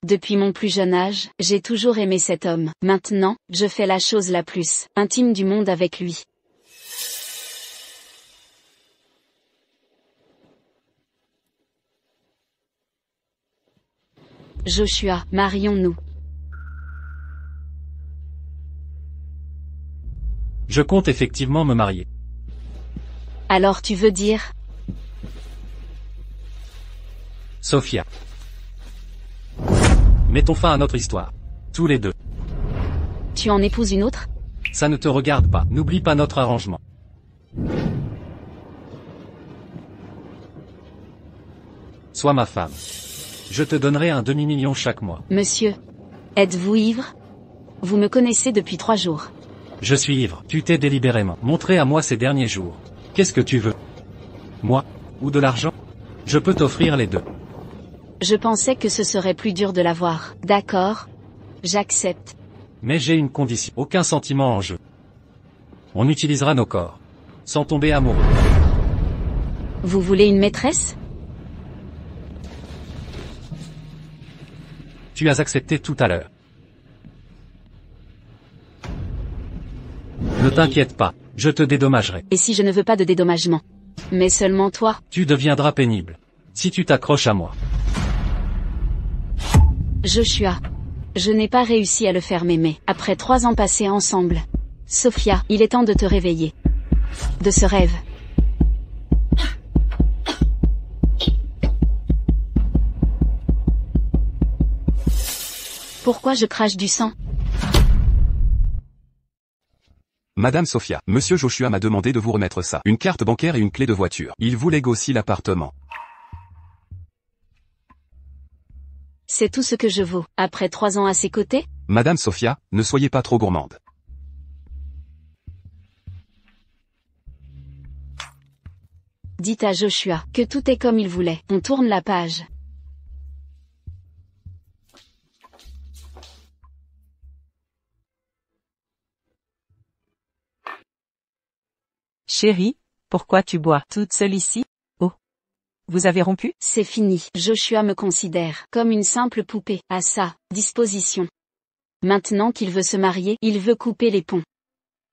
Depuis mon plus jeune âge, j'ai toujours aimé cet homme. Maintenant, je fais la chose la plus intime du monde avec lui. Joshua, marions-nous. Je compte effectivement me marier. Alors tu veux dire? Sophia. Mettons fin à notre histoire. Tous les deux. Tu en épouses une autre? Ça ne te regarde pas. N'oublie pas notre arrangement. Sois ma femme. Je te donnerai un demi-million chaque mois. Monsieur, êtes-vous ivre? Vous me connaissez depuis 3 jours. Je suis ivre. Tu t'es délibérément montré à moi ces derniers jours. Qu'est-ce que tu veux? Moi? Ou de l'argent? Je peux t'offrir les deux. Je pensais que ce serait plus dur de l'avoir. D'accord. J'accepte. Mais j'ai une condition. Aucun sentiment en jeu. On utilisera nos corps. Sans tomber amoureux. Vous voulez une maîtresse? Tu as accepté tout à l'heure. Ne t'inquiète pas, je te dédommagerai. Et si je ne veux pas de dédommagement? Mais seulement toi? Tu deviendras pénible. Si tu t'accroches à moi. Joshua. Je n'ai pas réussi à le faire m'aimer. Après 3 ans passés ensemble. Sophia, il est temps de te réveiller. De ce rêve. Pourquoi je crache du sang? Madame Sophia, Monsieur Joshua m'a demandé de vous remettre ça. Une carte bancaire et une clé de voiture. Il vous lègue aussi l'appartement. C'est tout ce que je vaux. Après 3 ans à ses côtés? Madame Sophia, ne soyez pas trop gourmande. Dites à Joshua que tout est comme il voulait. On tourne la page. Chérie, pourquoi tu bois toute seule ici? Oh. Vous avez rompu? C'est fini. Joshua me considère comme une simple poupée à sa disposition. Maintenant qu'il veut se marier, il veut couper les ponts.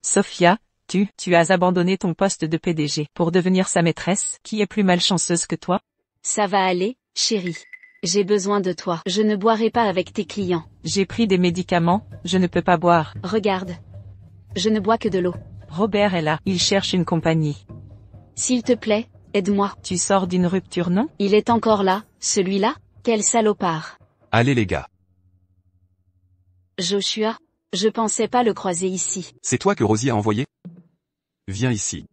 Sophia, tu as abandonné ton poste de PDG pour devenir sa maîtresse, qui est plus malchanceuse que toi? Ça va aller, chérie. J'ai besoin de toi. Je ne boirai pas avec tes clients. J'ai pris des médicaments, je ne peux pas boire. Regarde. Je ne bois que de l'eau. Robert est là, il cherche une compagnie. S'il te plaît, aide-moi. Tu sors d'une rupture, non? Il est encore là, celui-là? Quel salopard. Allez les gars. Joshua, je pensais pas le croiser ici. C'est toi que Rosie a envoyé? Viens ici.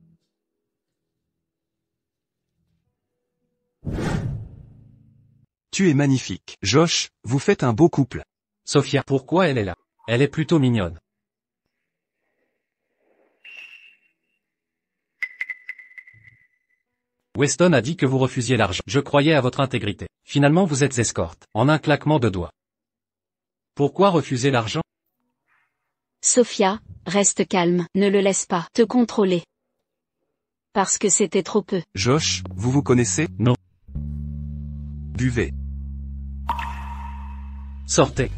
Tu es magnifique. Josh, vous faites un beau couple. Sophia, pourquoi elle est là? Elle est plutôt mignonne. Weston a dit que vous refusiez l'argent. Je croyais à votre intégrité. Finalement vous êtes escorte, en un claquement de doigts. Pourquoi refuser l'argent? Sophia, reste calme, ne le laisse pas te contrôler. Parce que c'était trop peu. Josh, vous vous connaissez? Non. Buvez. Sortez.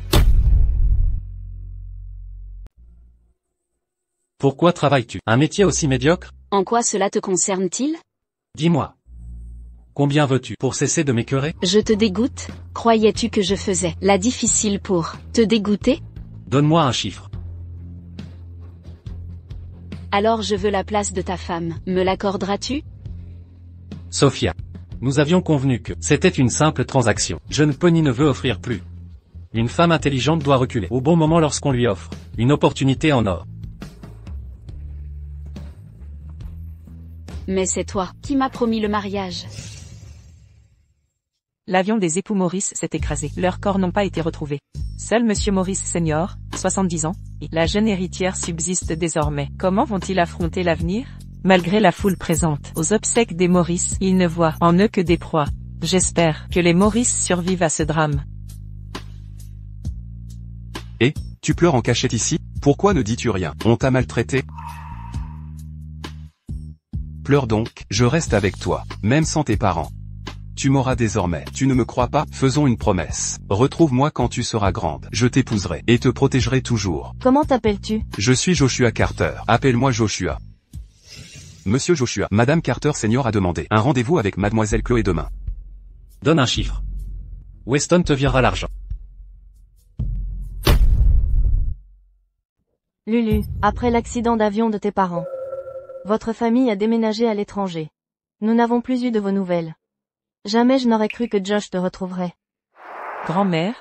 Pourquoi travailles-tu? Un métier aussi médiocre? En quoi cela te concerne-t-il? Dis-moi. Combien veux-tu pour cesser de m'écœurer? Je te dégoûte? Croyais-tu que je faisais la difficile pour te dégoûter? Donne-moi un chiffre. Alors je veux la place de ta femme. Me l'accorderas-tu? Sophia. Nous avions convenu que c'était une simple transaction. Je ne peux ni ne veux offrir plus. Une femme intelligente doit reculer au bon moment lorsqu'on lui offre une opportunité en or. Mais c'est toi qui m'as promis le mariage. L'avion des époux Maurice s'est écrasé. Leurs corps n'ont pas été retrouvés. Seul Monsieur Maurice Senior, 70 ans, et la jeune héritière subsistent désormais. Comment vont-ils affronter l'avenir? Malgré la foule présente aux obsèques des Maurice, ils ne voient en eux que des proies. J'espère que les Maurice survivent à ce drame. Et, tu pleures en cachette ici? Pourquoi ne dis-tu rien? On t'a maltraité? Pleure donc, je reste avec toi, même sans tes parents. Tu m'auras désormais. Tu ne me crois pas? Faisons une promesse. Retrouve-moi quand tu seras grande. Je t'épouserai et te protégerai toujours. Comment t'appelles-tu? Je suis Joshua Carter. Appelle-moi Joshua. Monsieur Joshua, Madame Carter Senior a demandé un rendez-vous avec Mademoiselle Chloé demain. Donne un chiffre. Weston te virera l'argent. Lulu, après l'accident d'avion de tes parents. Votre famille a déménagé à l'étranger. Nous n'avons plus eu de vos nouvelles. Jamais je n'aurais cru que Josh te retrouverait. Grand-mère,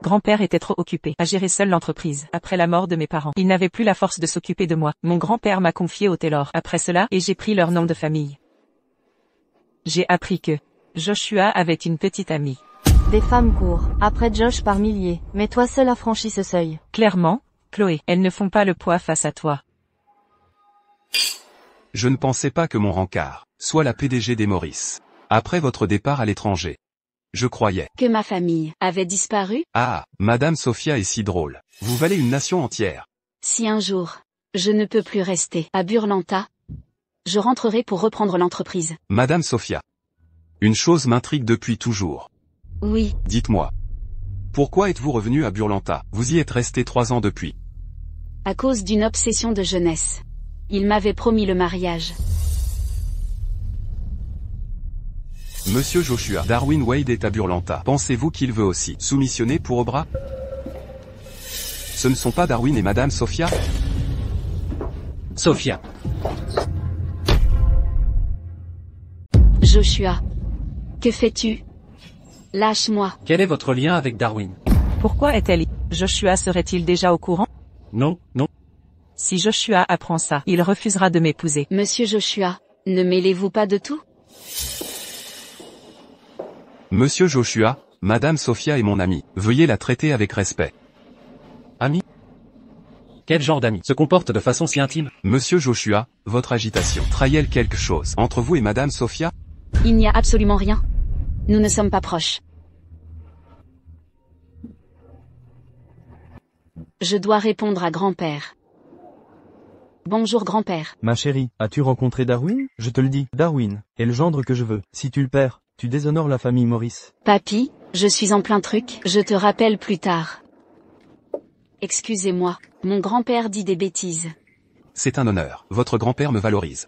grand-père était trop occupé à gérer seul l'entreprise après la mort de mes parents. Il n'avait plus la force de s'occuper de moi. Mon grand-père m'a confié au Taylor après cela et j'ai pris leur nom de famille. J'ai appris que Joshua avait une petite amie. Des femmes courent, après Josh par milliers, mais toi seul as franchi ce seuil. Clairement, Chloé, elles ne font pas le poids face à toi. Je ne pensais pas que mon rencard soit la PDG des Maurice. Après votre départ à l'étranger. Je croyais Que ma famille avait disparu? Ah, Madame Sophia est si drôle. Vous valez une nation entière. Si un jour, je ne peux plus rester à Burlanta, je rentrerai pour reprendre l'entreprise. Madame Sophia. Une chose m'intrigue depuis toujours. Oui, Dites-moi. Pourquoi êtes-vous revenu à Burlanta? Vous y êtes resté 3 ans depuis. à cause d'une obsession de jeunesse. Il m'avait promis le mariage. Monsieur Joshua, Darwin Wade est à Burlanta. Pensez-vous qu'il veut aussi soumissionner pour Obra? Ce ne sont pas Darwin et Madame Sophia? Sophia. Joshua. Que fais-tu? Lâche-moi. Quel est votre lien avec Darwin? Pourquoi est-elle? Joshua serait-il déjà au courant? Non, non. Si Joshua apprend ça, il refusera de m'épouser. Monsieur Joshua, ne mêlez-vous pas de tout? Monsieur Joshua, Madame Sophia est mon amie. Veuillez la traiter avec respect. Ami? Quel genre d'ami se comporte de façon si intime? Monsieur Joshua, votre agitation trahit-elle quelque chose entre vous et Madame Sophia? Il n'y a absolument rien. Nous ne sommes pas proches. Je dois répondre à grand-père. Bonjour grand-père. Ma chérie, as-tu rencontré Darwin? Je te le dis, Darwin est le gendre que je veux. Si tu le perds, tu déshonores la famille Maurice. Papy, je suis en plein truc, je te rappelle plus tard. Excusez-moi, mon grand-père dit des bêtises. C'est un honneur. Votre grand-père me valorise.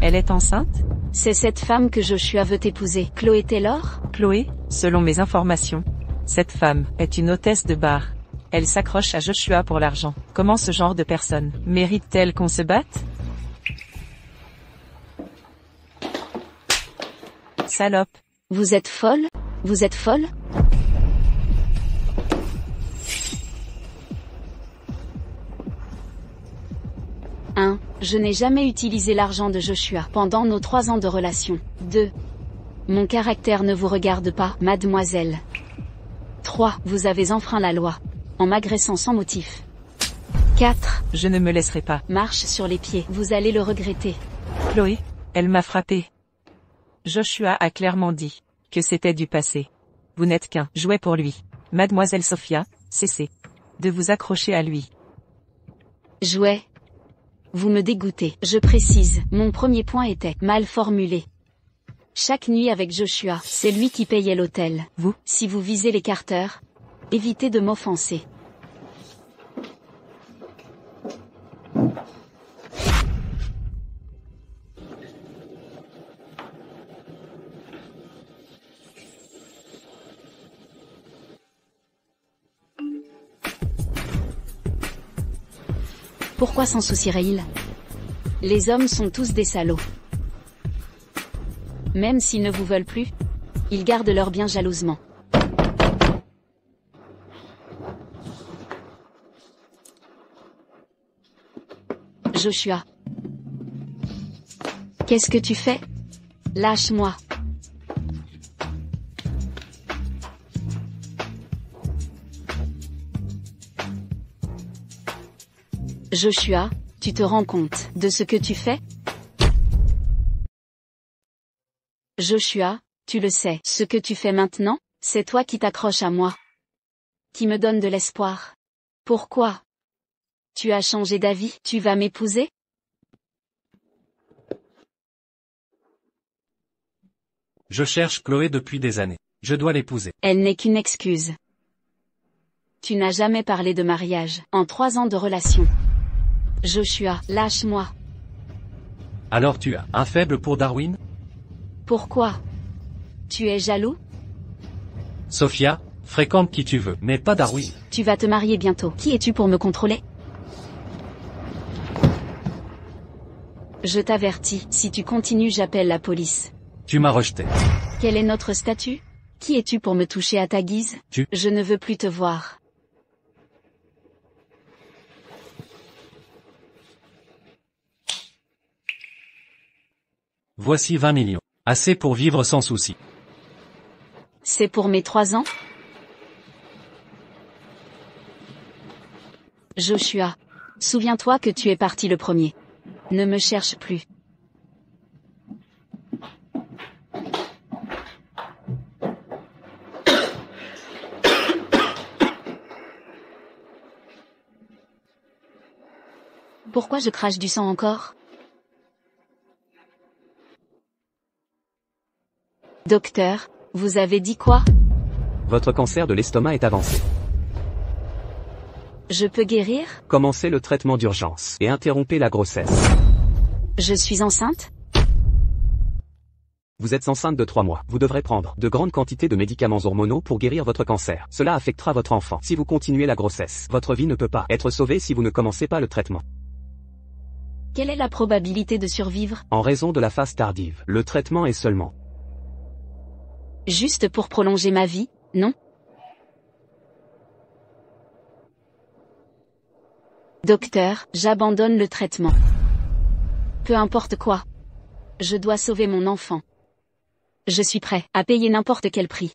Elle est enceinte? C'est cette femme que Joshua veut épouser, Chloé Taylor? Chloé, selon mes informations, cette femme est une hôtesse de bar. Elle s'accroche à Joshua pour l'argent. Comment ce genre de personne mérite-t-elle qu'on se batte? Salope. Vous êtes folle? Vous êtes folle? Je n'ai jamais utilisé l'argent de Joshua pendant nos 3 ans de relation. 2. Mon caractère ne vous regarde pas, mademoiselle. 3. Vous avez enfreint la loi, en m'agressant sans motif. 4. Je ne me laisserai pas. Marche sur les pieds, vous allez le regretter. Chloé, elle m'a frappé. Joshua a clairement dit que c'était du passé. Vous n'êtes qu'un jouet pour lui. Mademoiselle Sophia, cessez de vous accrocher à lui. Jouet. Vous me dégoûtez. Je précise, mon premier point était mal formulé. Chaque nuit avec Joshua, c'est lui qui payait l'hôtel. Vous? Si vous visez les Carter, évitez de m'offenser. Pourquoi s'en soucierait-il? Les hommes sont tous des salauds. Même s'ils ne vous veulent plus, ils gardent leur bien jalousement. Joshua. Qu'est-ce que tu fais? Lâche-moi. Joshua, tu te rends compte de ce que tu fais? Joshua, tu le sais. Ce que tu fais maintenant, c'est toi qui t'accroches à moi. Qui me donne de l'espoir. Pourquoi? Tu as changé d'avis, tu vas m'épouser? Je cherche Chloé depuis des années. Je dois l'épouser. Elle n'est qu'une excuse. Tu n'as jamais parlé de mariage, en 3 ans de relation. Joshua, lâche-moi. Alors tu as un faible pour Darwin? Pourquoi? Tu es jaloux? Sophia, fréquente qui tu veux, mais pas Darwin. Tu vas te marier bientôt. Qui es-tu pour me contrôler? Je t'avertis, si tu continues j'appelle la police. Tu m'as rejeté. Quel est notre statut? Qui es-tu pour me toucher à ta guise? Je ne veux plus te voir. Voici 20 millions. Assez pour vivre sans souci. C'est pour mes 3 ans? Joshua, souviens-toi que tu es parti le premier. Ne me cherche plus. Pourquoi je crache du sang encore? Docteur, vous avez dit quoi? Votre cancer de l'estomac est avancé. Je peux guérir? Commencez le traitement d'urgence et interrompez la grossesse. Je suis enceinte? Vous êtes enceinte de 3 mois. Vous devrez prendre de grandes quantités de médicaments hormonaux pour guérir votre cancer. Cela affectera votre enfant. Si vous continuez la grossesse, votre vie ne peut pas être sauvée si vous ne commencez pas le traitement. Quelle est la probabilité de survivre? En raison de la phase tardive, le traitement est seulement juste pour prolonger ma vie, non? Docteur, j'abandonne le traitement. Peu importe quoi. Je dois sauver mon enfant. Je suis prêt à payer n'importe quel prix.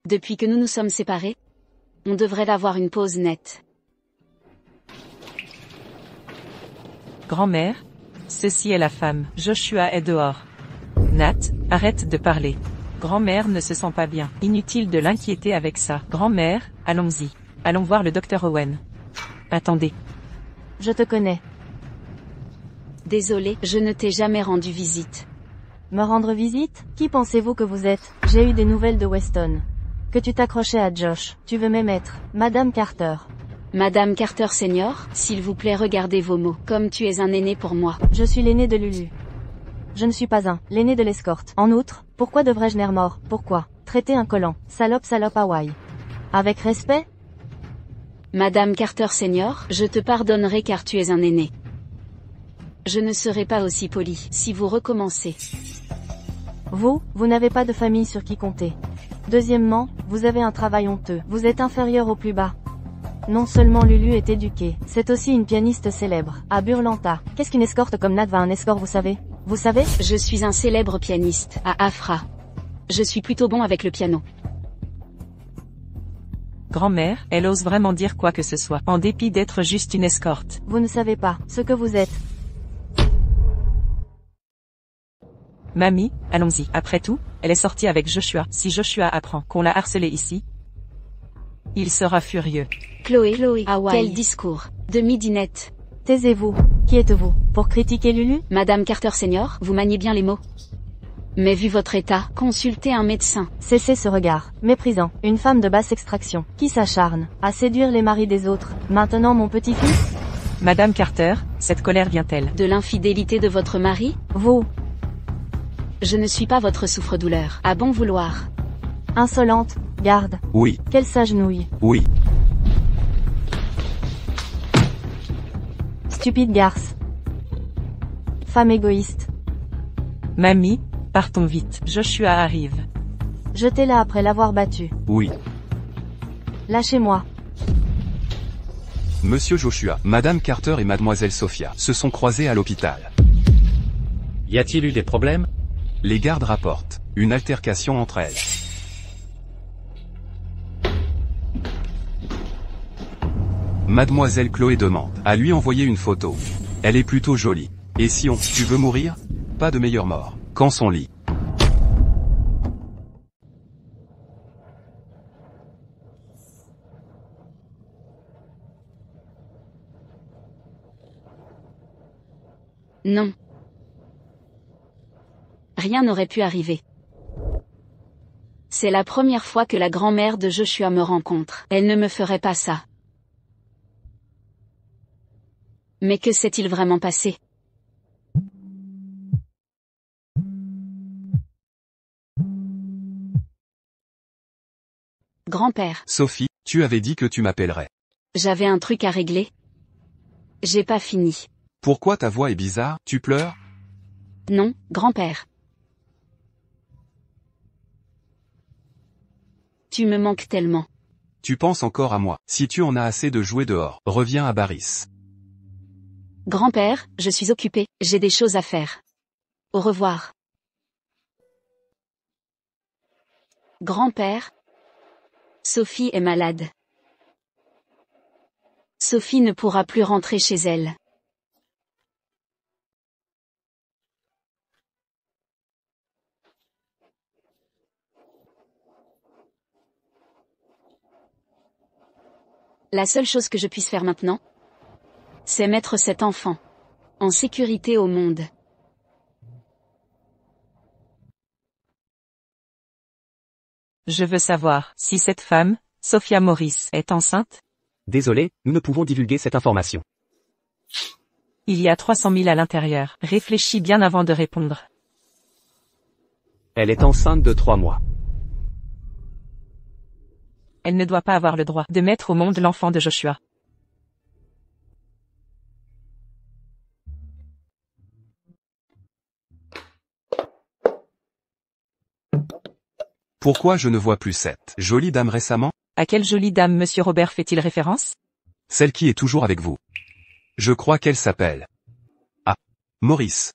Depuis que nous nous sommes séparés, on devrait avoir une pause nette. Grand-mère, ceci est la femme. Joshua est dehors. Nat, arrête de parler. Grand-mère ne se sent pas bien. Inutile de l'inquiéter avec ça. Grand-mère, allons-y. Allons voir le docteur Owen. Attendez. Je te connais. Désolé, je ne t'ai jamais rendu visite. Me rendre visite? Qui pensez-vous que vous êtes? J'ai eu des nouvelles de Weston. Que tu t'accrochais à Josh. Tu veux m'émettre, Madame Carter. Madame Carter Senior, s'il vous plaît regardez vos mots, comme tu es un aîné pour moi. Je suis l'aîné de Lulu. Je ne suis pas l'aîné de l'escorte. En outre, pourquoi devrais-je naître mort? Pourquoi traiter un collant? Salope Hawaï. Avec respect? Madame Carter Senior, je te pardonnerai car tu es un aîné. Je ne serai pas aussi poli si vous recommencez. Vous n'avez pas de famille sur qui compter. Deuxièmement, vous avez un travail honteux. Vous êtes inférieur au plus bas. Non seulement Lulu est éduquée, c'est aussi une pianiste célèbre, à Burlanta. Qu'est-ce qu'une escorte comme Nat va à un escort, vous savez? Vous savez? Je suis un célèbre pianiste, à Afra. Je suis plutôt bon avec le piano. Grand-mère, elle ose vraiment dire quoi que ce soit, en dépit d'être juste une escorte. Vous ne savez pas ce que vous êtes. Mamie, allons-y. Après tout, elle est sortie avec Joshua. Si Joshua apprend qu'on l'a harcelé ici, il sera furieux. Chloé, Hawaï. Quel discours de midinette. Taisez-vous. Qui êtes-vous pour critiquer Lulu? Madame Carter Senior, vous maniez bien les mots. Mais vu votre état, consultez un médecin. Cessez ce regard méprisant. Une femme de basse extraction, qui s'acharne à séduire les maris des autres. Maintenant mon petit-fils? Madame Carter, cette colère vient-elle de l'infidélité de votre mari? Vous. Je ne suis pas votre souffre-douleur, à bon vouloir. Insolente, garde. Oui. Qu'elle s'agenouille. Oui. Stupide garce. Femme égoïste. Mamie, partons vite. Joshua arrive. Jetez-la après l'avoir battue. Oui. Lâchez-moi. Monsieur Joshua, Madame Carter et Mademoiselle Sophia se sont croisés à l'hôpital. Y a-t-il eu des problèmes? Les gardes rapportent une altercation entre elles. Mademoiselle Chloé demande à lui envoyer une photo. Elle est plutôt jolie. Et si tu veux mourir? Pas de meilleure mort qu'en son lit. Non. Rien n'aurait pu arriver. C'est la première fois que la grand-mère de Joshua me rencontre. Elle ne me ferait pas ça. Mais que s'est-il vraiment passé? Grand-père, Sophie, tu avais dit que tu m'appellerais. j'avais un truc à régler. J'ai pas fini. Pourquoi ta voix est bizarre? Tu pleures? Non, grand-père. Tu me manques tellement. Tu penses encore à moi. Si tu en as assez de jouer dehors, reviens à Baris. Grand-père, je suis occupé, j'ai des choses à faire. Au revoir. Grand-père, Sophie est malade. Sophie ne pourra plus rentrer chez elle. La seule chose que je puisse faire maintenant, c'est mettre cet enfant en sécurité au monde. Je veux savoir si cette femme, Sophia Morris, est enceinte. Désolé, nous ne pouvons divulguer cette information. Il y a 300 000 à l'intérieur. Réfléchis bien avant de répondre. Elle est enceinte de 3 mois. Elle ne doit pas avoir le droit de mettre au monde l'enfant de Joshua. Pourquoi je ne vois plus cette jolie dame récemment? À quelle jolie dame Monsieur Robert fait-il référence? Celle qui est toujours avec vous. Je crois qu'elle s'appelle... Ah, Maurice.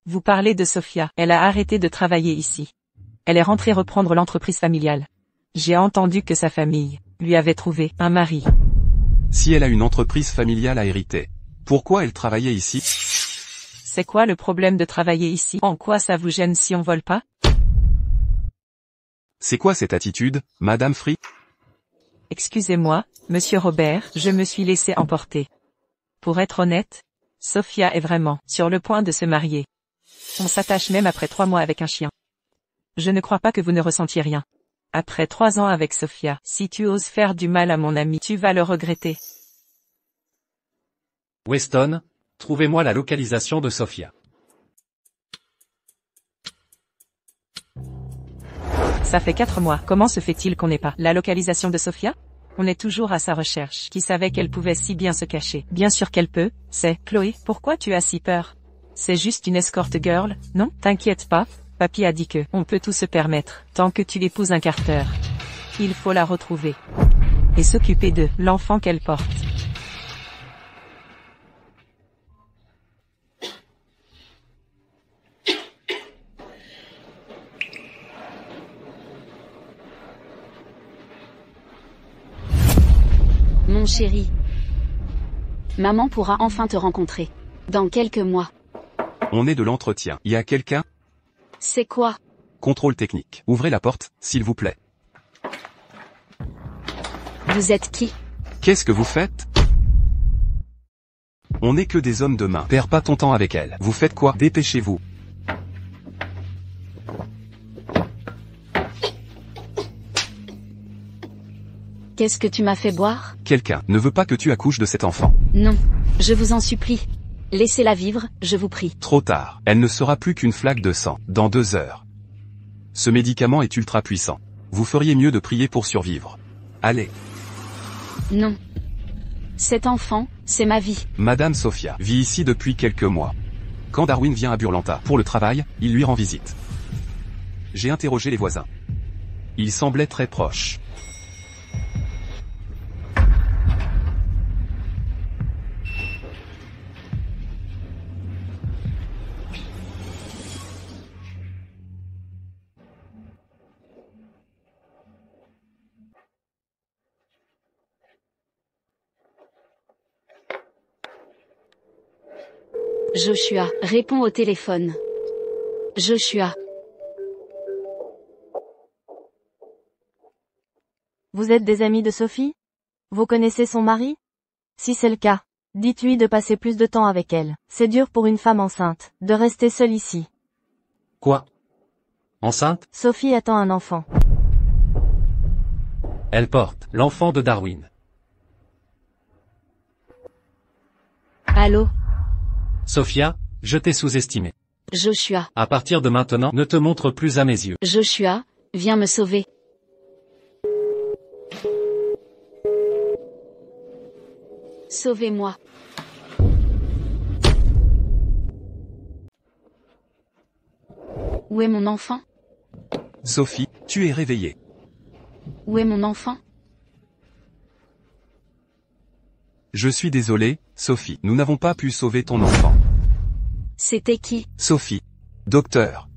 Vous parlez de Sophia. Elle a arrêté de travailler ici. Elle est rentrée reprendre l'entreprise familiale. J'ai entendu que sa famille lui avait trouvé un mari. Si elle a une entreprise familiale à hériter, pourquoi elle travaillait ici? C'est quoi le problème de travailler ici? En quoi ça vous gêne si on vole pas? C'est quoi cette attitude, Madame Free? Excusez-moi, Monsieur Robert, je me suis laissé emporter. Pour être honnête, Sophia est vraiment sur le point de se marier. On s'attache même après 3 mois avec un chien. Je ne crois pas que vous ne ressentiez rien. Après 3 ans avec Sophia, si tu oses faire du mal à mon ami, tu vas le regretter. Weston, trouvez-moi la localisation de Sophia. Ça fait 4 mois. Comment se fait-il qu'on n'ait pas la localisation de Sophia? On est toujours à sa recherche. Qui savait qu'elle pouvait si bien se cacher? Bien sûr qu'elle peut. C'est Chloé. Pourquoi tu as si peur? C'est juste une escort girl, non? T'inquiète pas. Papy a dit que on peut tout se permettre tant que tu l'épouses un Carter. Il faut la retrouver et s'occuper de l'enfant qu'elle porte. Mon chéri. Maman pourra enfin te rencontrer. Dans quelques mois. On est de l'entretien. Y a quelqu'un? C'est quoi? Contrôle technique. Ouvrez la porte, s'il vous plaît. Vous êtes qui? Qu'est-ce que vous faites? On n'est que des hommes de main. Perds pas ton temps avec elle. Vous faites quoi? Dépêchez-vous. Qu'est-ce que tu m'as fait boire? Quelqu'un ne veut pas que tu accouches de cet enfant. Non. Je vous en supplie. Laissez-la vivre, je vous prie. Trop tard. Elle ne sera plus qu'une flaque de sang, dans 2 heures. Ce médicament est ultra puissant. Vous feriez mieux de prier pour survivre. Allez. Non. Cet enfant, c'est ma vie. Madame Sophia vit ici depuis quelques mois. Quand Darwin vient à Burlanta pour le travail, il lui rend visite. J'ai interrogé les voisins. Ils semblaient très proches. Joshua, réponds au téléphone. Joshua. Vous êtes des amis de Sophie? Vous connaissez son mari? Si c'est le cas, dites-lui de passer plus de temps avec elle. C'est dur pour une femme enceinte, de rester seule ici. Quoi? Enceinte? Sophie attend un enfant. Elle porte l'enfant de Darwin. Allô? Sophia, je t'ai sous-estimé. Joshua. À partir de maintenant, ne te montre plus à mes yeux. Joshua, viens me sauver. Sauvez-moi. Où est mon enfant? Sophie, tu es réveillée. Où est mon enfant? Je suis désolé, Sophie, nous n'avons pas pu sauver ton enfant. C'était qui? Sophie. Docteur.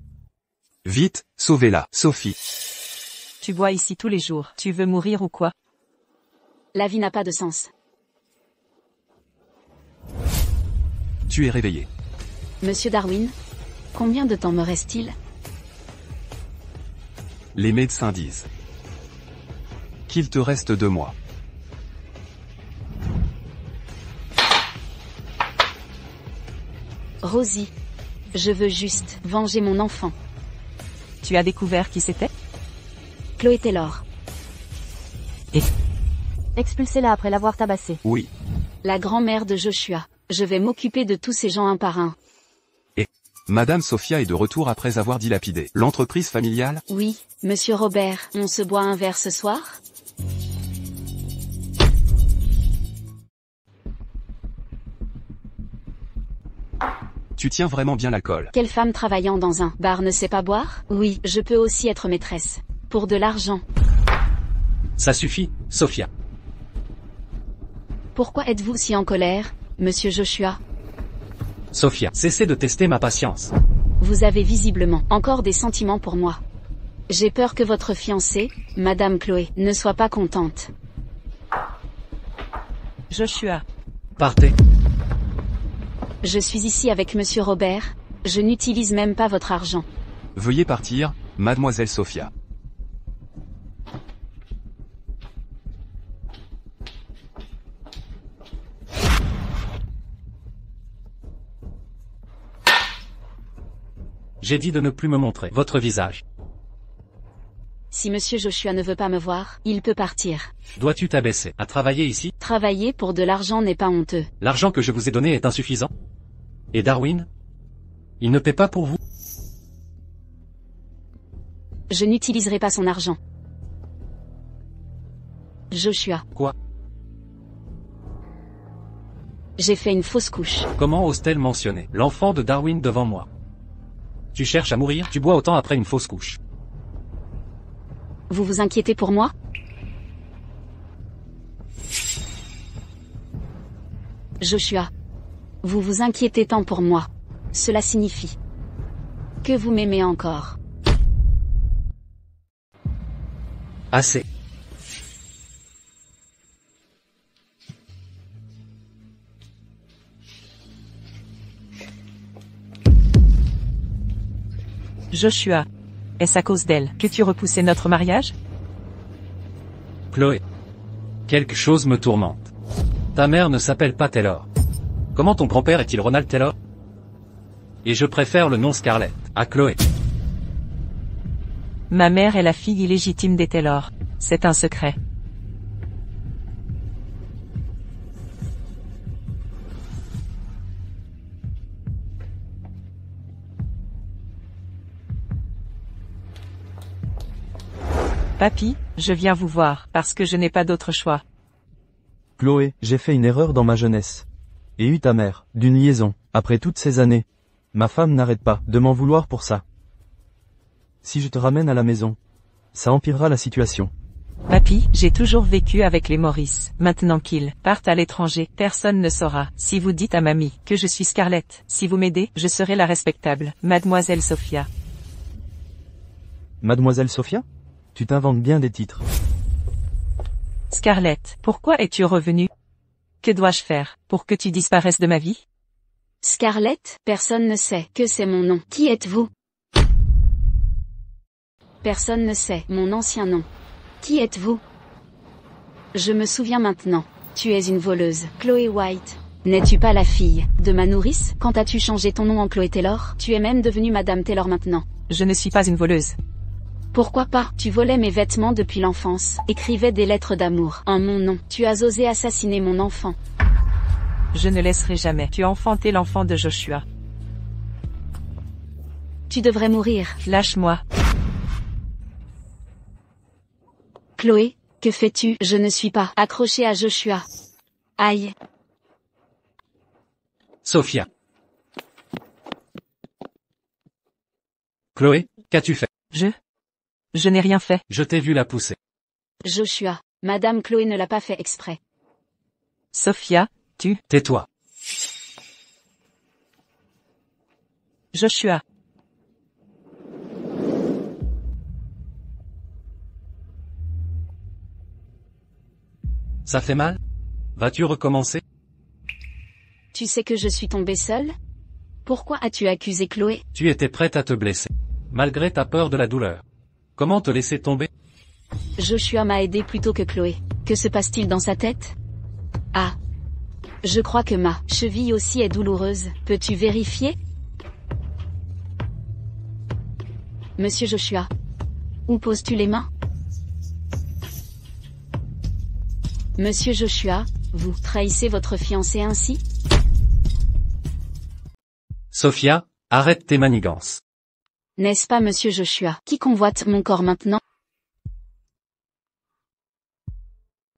Vite, sauvez-la, Sophie. Tu bois ici tous les jours. Tu veux mourir ou quoi? La vie n'a pas de sens. Tu es réveillé. Monsieur Darwin? Combien de temps me reste-t-il? Les médecins disent qu'il te reste 2 mois. Rosie. Je veux juste venger mon enfant. Tu as découvert qui c'était? Chloé Taylor. Expulsez-la après l'avoir tabassée. Oui. La grand-mère de Joshua. Je vais m'occuper de tous ces gens un par un. Madame Sophia est de retour après avoir dilapidé l'entreprise familiale. Oui, monsieur Robert, on se boit un verre ce soir? Tu tiens vraiment bien l'alcool. Quelle femme travaillant dans un bar ne sait pas boire? Oui, je peux aussi être maîtresse. Pour de l'argent. Ça suffit, Sophia. Pourquoi êtes-vous si en colère, monsieur Joshua? Sophia, cessez de tester ma patience. Vous avez visiblement encore des sentiments pour moi. J'ai peur que votre fiancée, Madame Chloé, ne soit pas contente. Joshua. Partez. Je suis ici avec monsieur Robert, je n'utilise même pas votre argent. Veuillez partir, mademoiselle Sophia. J'ai dit de ne plus me montrer votre visage. Si monsieur Joshua ne veut pas me voir, il peut partir. Dois-tu t'abaisser à travailler ici? Travailler pour de l'argent n'est pas honteux. L'argent que je vous ai donné est insuffisant? Et Darwin? Il ne paie pas pour vous? Je n'utiliserai pas son argent. Joshua. Quoi? J'ai fait une fausse couche. Comment ose-t-elle mentionner l'enfant de Darwin devant moi? Tu cherches à mourir, tu bois autant après une fausse couche. Vous vous inquiétez pour moi? Joshua. Vous vous inquiétez tant pour moi. Cela signifie que vous m'aimez encore. Assez. Joshua. Est-ce à cause d'elle que tu repoussais notre mariage? Chloé. Quelque chose me tourmente. Ta mère ne s'appelle pas Taylor. Comment ton grand-père est-il Ronald Taylor? Et je préfère le nom Scarlett à Chloé. Ma mère est la fille illégitime des Taylor. C'est un secret. Papy, je viens vous voir, parce que je n'ai pas d'autre choix. Chloé, j'ai fait une erreur dans ma jeunesse. Et eu ta mère, d'une liaison, après toutes ces années. Ma femme n'arrête pas de m'en vouloir pour ça. Si je te ramène à la maison, ça empirera la situation. Papy, j'ai toujours vécu avec les Maurice. Maintenant qu'ils partent à l'étranger, personne ne saura. Si vous dites à mamie que je suis Scarlett, si vous m'aidez, je serai la respectable, mademoiselle Sophia. Mademoiselle Sophia? Tu t'inventes bien des titres. Scarlett, pourquoi es-tu revenue? Que dois-je faire pour que tu disparaisses de ma vie? Scarlett, personne ne sait que c'est mon nom. Qui êtes-vous? Personne ne sait mon ancien nom. Qui êtes-vous? Je me souviens maintenant. Tu es une voleuse. Chloé White. N'es-tu pas la fille de ma nourrice? Quand as-tu changé ton nom en Chloé Taylor? Tu es même devenue Madame Taylor maintenant. Je ne suis pas une voleuse. Pourquoi pas? Tu volais mes vêtements depuis l'enfance, écrivais des lettres d'amour en mon nom. Tu as osé assassiner mon enfant. Je ne laisserai jamais. Tu as enfanté l'enfant de Joshua. Tu devrais mourir. Lâche-moi. Chloé, que fais-tu? Je ne suis pas accrochée à Joshua. Aïe. Sophia. Chloé, qu'as-tu fait? Je n'ai rien fait. Je t'ai vu la pousser. Joshua, Madame Chloé ne l'a pas fait exprès. Sophia, Tais-toi. Joshua. Ça fait mal? Vas-tu recommencer? Tu sais que je suis tombée seule? Pourquoi as-tu accusé Chloé? Tu étais prête à te blesser. Malgré ta peur de la douleur. Comment te laisser tomber? Joshua m'a aidé plutôt que Chloé. Que se passe-t-il dans sa tête? Ah. Je crois que ma cheville aussi est douloureuse. Peux-tu vérifier? Monsieur Joshua. Où poses-tu les mains? Monsieur Joshua, vous trahissez votre fiancé ainsi? Sophia, arrête tes manigances. N'est-ce pas Monsieur Joshua qui convoite mon corps maintenant?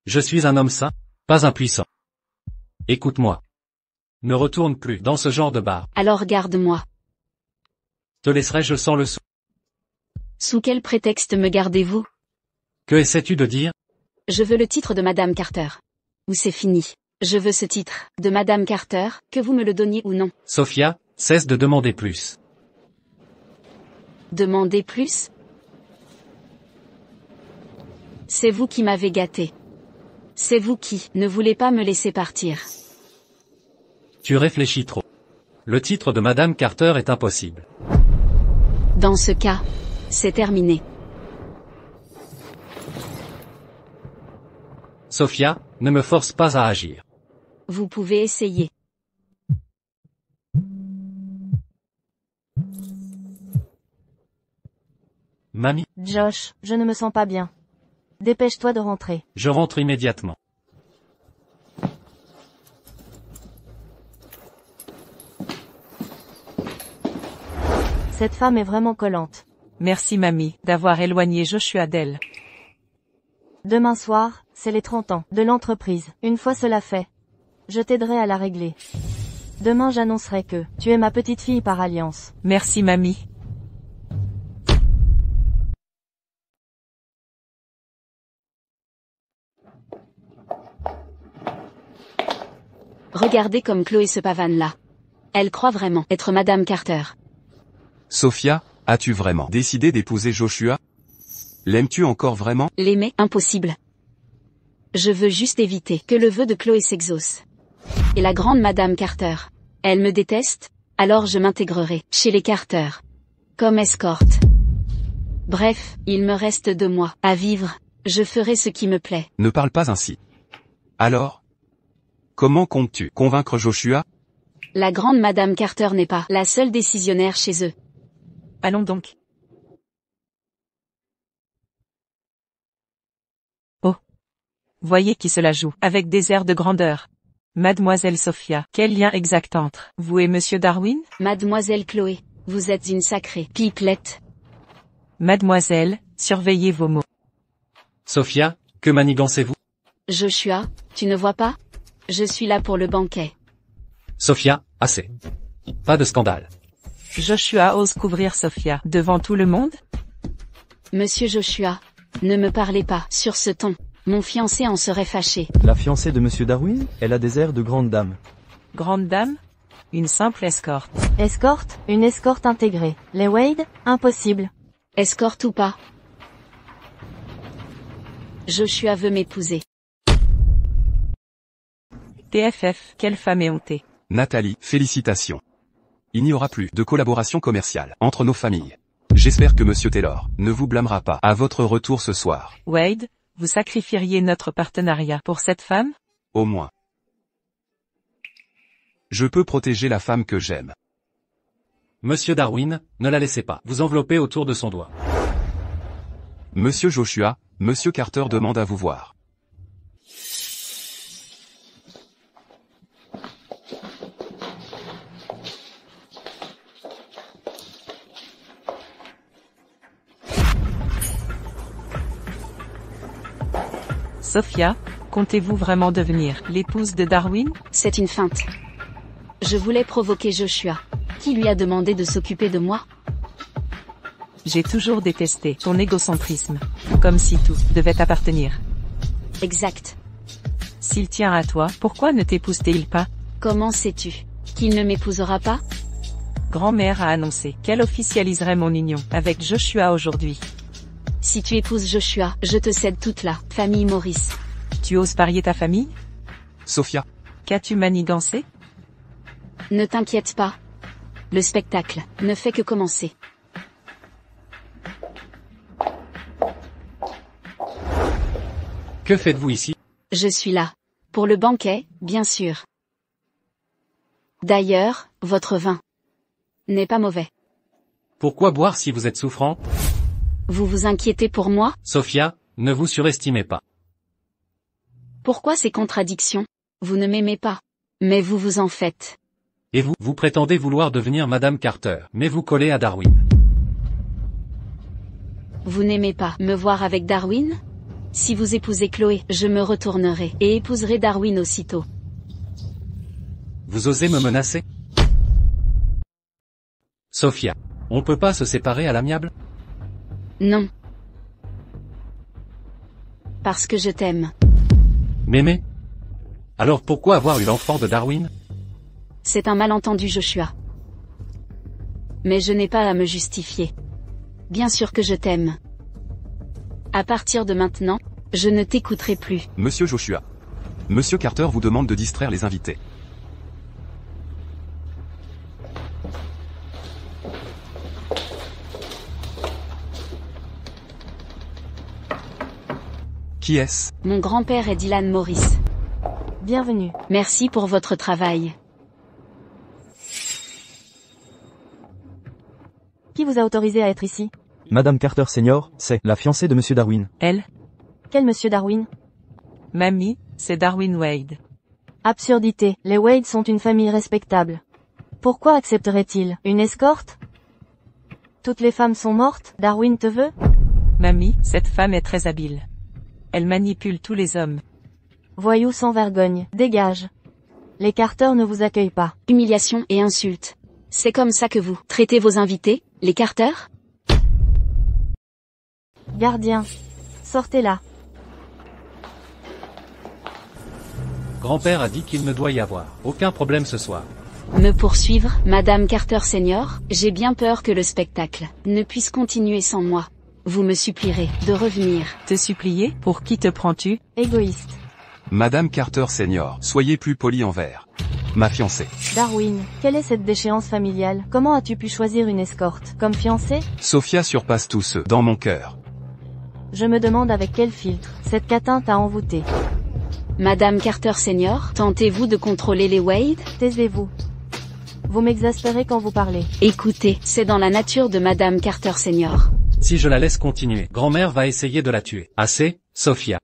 Je suis un homme sain, pas impuissant. Écoute-moi. Ne retourne plus dans ce genre de bar. Alors garde-moi. Te laisserai-je sans le sou? Sous quel prétexte me gardez-vous? Que essaies-tu de dire? Je veux le titre de Madame Carter. Ou c'est fini. Je veux ce titre, de Madame Carter, que vous me le donniez ou non. Sophia, cesse de demander plus. Demandez plus? C'est vous qui m'avez gâté. C'est vous qui ne voulez pas me laisser partir. Tu réfléchis trop. Le titre de Madame Carter est impossible. Dans ce cas, c'est terminé. Sophia, ne me force pas à agir. Vous pouvez essayer. Mamie, Josh, je ne me sens pas bien. Dépêche-toi de rentrer. je rentre immédiatement. Cette femme est vraiment collante. Merci mamie, d'avoir éloigné Joshua d'elle. Demain soir, c'est les 30 ans de l'entreprise. Une fois cela fait, je t'aiderai à la régler. Demain j'annoncerai que tu es ma petite fille par alliance. Merci mamie. Regardez comme Chloé se pavane là. Elle croit vraiment être Madame Carter. Sophia, as-tu vraiment décidé d'épouser Joshua? L'aimes-tu encore vraiment? L'aimer, impossible. Je veux juste éviter que le vœu de Chloé s'exauce. Et la grande Madame Carter, elle me déteste, alors je m'intégrerai chez les Carter. Comme escorte. Bref, il me reste 2 mois à vivre, je ferai ce qui me plaît. Ne parle pas ainsi. Alors? Comment comptes-tu convaincre Joshua? La grande Madame Carter n'est pas la seule décisionnaire chez eux. Allons donc. Oh. Voyez qui se la joue, avec des airs de grandeur. Mademoiselle Sophia, quel lien exact entre vous et Monsieur Darwin? Mademoiselle Chloé, vous êtes une sacrée pipelette. Mademoiselle, surveillez vos mots. Sophia, que manigancez-vous? Joshua, tu ne vois pas? Je suis là pour le banquet. Sophia, assez. Pas de scandale. Joshua ose couvrir Sophia devant tout le monde? Monsieur Joshua, ne me parlez pas sur ce ton. Mon fiancé en serait fâché. La fiancée de Monsieur Darwin, elle a des airs de grande dame. Grande dame? Une simple escorte. Escorte, une escorte intégrée. Les Wade, impossible. Escorte ou pas? Joshua veut m'épouser. TFF, quelle femme éhontée. Nathalie, félicitations. Il n'y aura plus de collaboration commerciale entre nos familles. J'espère que Monsieur Taylor ne vous blâmera pas à votre retour ce soir. Wade, vous sacrifieriez notre partenariat pour cette femme? Au moins. Je peux protéger la femme que j'aime. Monsieur Darwin, ne la laissez pas vous envelopper autour de son doigt. Monsieur Joshua, Monsieur Carter demande à vous voir. Sophia, comptez-vous vraiment devenir l'épouse de Darwin? C'est une feinte. Je voulais provoquer Joshua. Qui lui a demandé de s'occuper de moi? J'ai toujours détesté ton égocentrisme. Comme si tout devait t'appartenir. Exact. S'il tient à toi, pourquoi ne t'épouse-t-il pas? Comment sais-tu qu'il ne m'épousera pas? Grand-mère a annoncé qu'elle officialiserait mon union avec Joshua aujourd'hui. Si tu épouses Joshua, je te cède toute la famille Maurice. Tu oses parier ta famille? Sophia, Qu'as-tu manigancé? Ne t'inquiète pas. Le spectacle ne fait que commencer. Que faites-vous ici? Je suis là. Pour le banquet, bien sûr. D'ailleurs, votre vin n'est pas mauvais. Pourquoi boire si vous êtes souffrant? Vous vous inquiétez pour moi? Sophia, ne vous surestimez pas. Pourquoi ces contradictions? Vous ne m'aimez pas. Mais vous vous en faites. Et vous, vous prétendez vouloir devenir Madame Carter, mais vous collez à Darwin. Vous n'aimez pas me voir avec Darwin? Si vous épousez Chloé, je me retournerai et épouserai Darwin aussitôt. Vous osez me menacer? Sophia, on peut pas se séparer à l'amiable? Non. Parce que je t'aime. M'aimer? Alors pourquoi avoir eu l'enfant de Darwin? C'est un malentendu, Joshua. Mais je n'ai pas à me justifier. Bien sûr que je t'aime. À partir de maintenant, je ne t'écouterai plus. Monsieur Joshua. Monsieur Carter vous demande de distraire les invités. Qui est-ce? Mon grand-père est Dylan Morris. Bienvenue. Merci pour votre travail. Qui vous a autorisé à être ici? Madame Carter Senior, c'est la fiancée de Monsieur Darwin. Elle? Quel monsieur Darwin? Mamie, c'est Darwin Wade. Absurdité, les Wade sont une famille respectable. Pourquoi accepterait-il une escorte? Toutes les femmes sont mortes, Darwin te veut? Mamie, cette femme est très habile. Elle manipule tous les hommes. Voyou sans vergogne, dégage. Les Carter ne vous accueillent pas. Humiliation et insulte. C'est comme ça que vous traitez vos invités, les Carter? Gardien. Sortez-la. Grand-père a dit qu'il ne doit y avoir aucun problème ce soir. Me poursuivre, Madame Carter Senior? J'ai bien peur que le spectacle ne puisse continuer sans moi. Vous me supplierez de revenir. Te supplier? Pour qui te prends-tu? Égoïste. Madame Carter Senior, soyez plus poli envers ma fiancée. Darwin, quelle est cette déchéance familiale? Comment as-tu pu choisir une escorte comme fiancée? Sophia surpasse tous ceux dans mon cœur. Je me demande avec quel filtre cette catin t'a envoûté. Madame Carter Senior, tentez-vous de contrôler les Wade? Taisez-vous. Vous m'exaspérez quand vous parlez. Écoutez, c'est dans la nature de Madame Carter Senior. Si je la laisse continuer, grand-mère va essayer de la tuer. Assez, Sophia.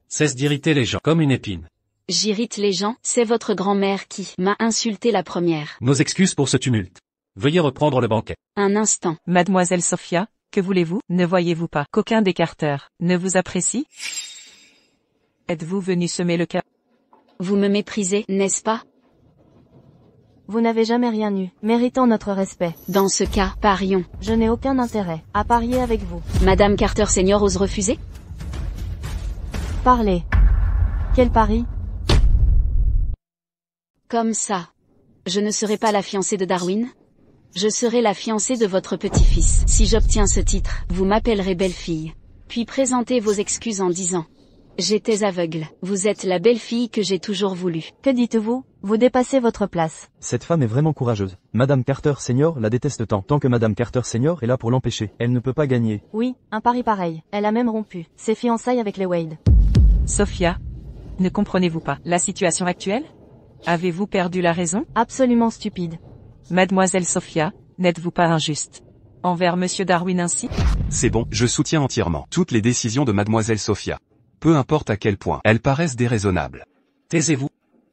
Cesse d'irriter les gens comme une épine. J'irrite les gens, c'est votre grand-mère qui m'a insulté la première. Nos excuses pour ce tumulte. Veuillez reprendre le banquet. Un instant. Mademoiselle Sophia, que voulez-vous? Ne voyez-vous pas qu'aucun des Carter ne vous apprécie? Êtes-vous venu semer le chaos? Vous me méprisez, n'est-ce pas? Vous n'avez jamais rien eu, méritant notre respect. Dans ce cas, parions. Je n'ai aucun intérêt à parier avec vous. Madame Carter Senior ose refuser? Parlez. Quel pari? Comme ça. Je ne serai pas la fiancée de Darwin? Je serai la fiancée de votre petit-fils. Si j'obtiens ce titre, vous m'appellerez belle-fille. Puis présentez vos excuses en disant J'étais aveugle. Vous êtes la belle fille que j'ai toujours voulu. Que dites-vous? Vous dépassez votre place. Cette femme est vraiment courageuse. Madame Carter Senior la déteste tant que Madame Carter Senior est là pour l'empêcher. Elle ne peut pas gagner. Oui, un pari pareil. Elle a même rompu ses fiançailles avec les Wade. Sophia, ne comprenez-vous pas la situation actuelle? Avez-vous perdu la raison? Absolument stupide. Mademoiselle Sophia, n'êtes-vous pas injuste envers Monsieur Darwin ainsi? C'est bon, je soutiens entièrement toutes les décisions de Mademoiselle Sophia. Peu importe à quel point elles paraissent déraisonnables. Taisez-vous.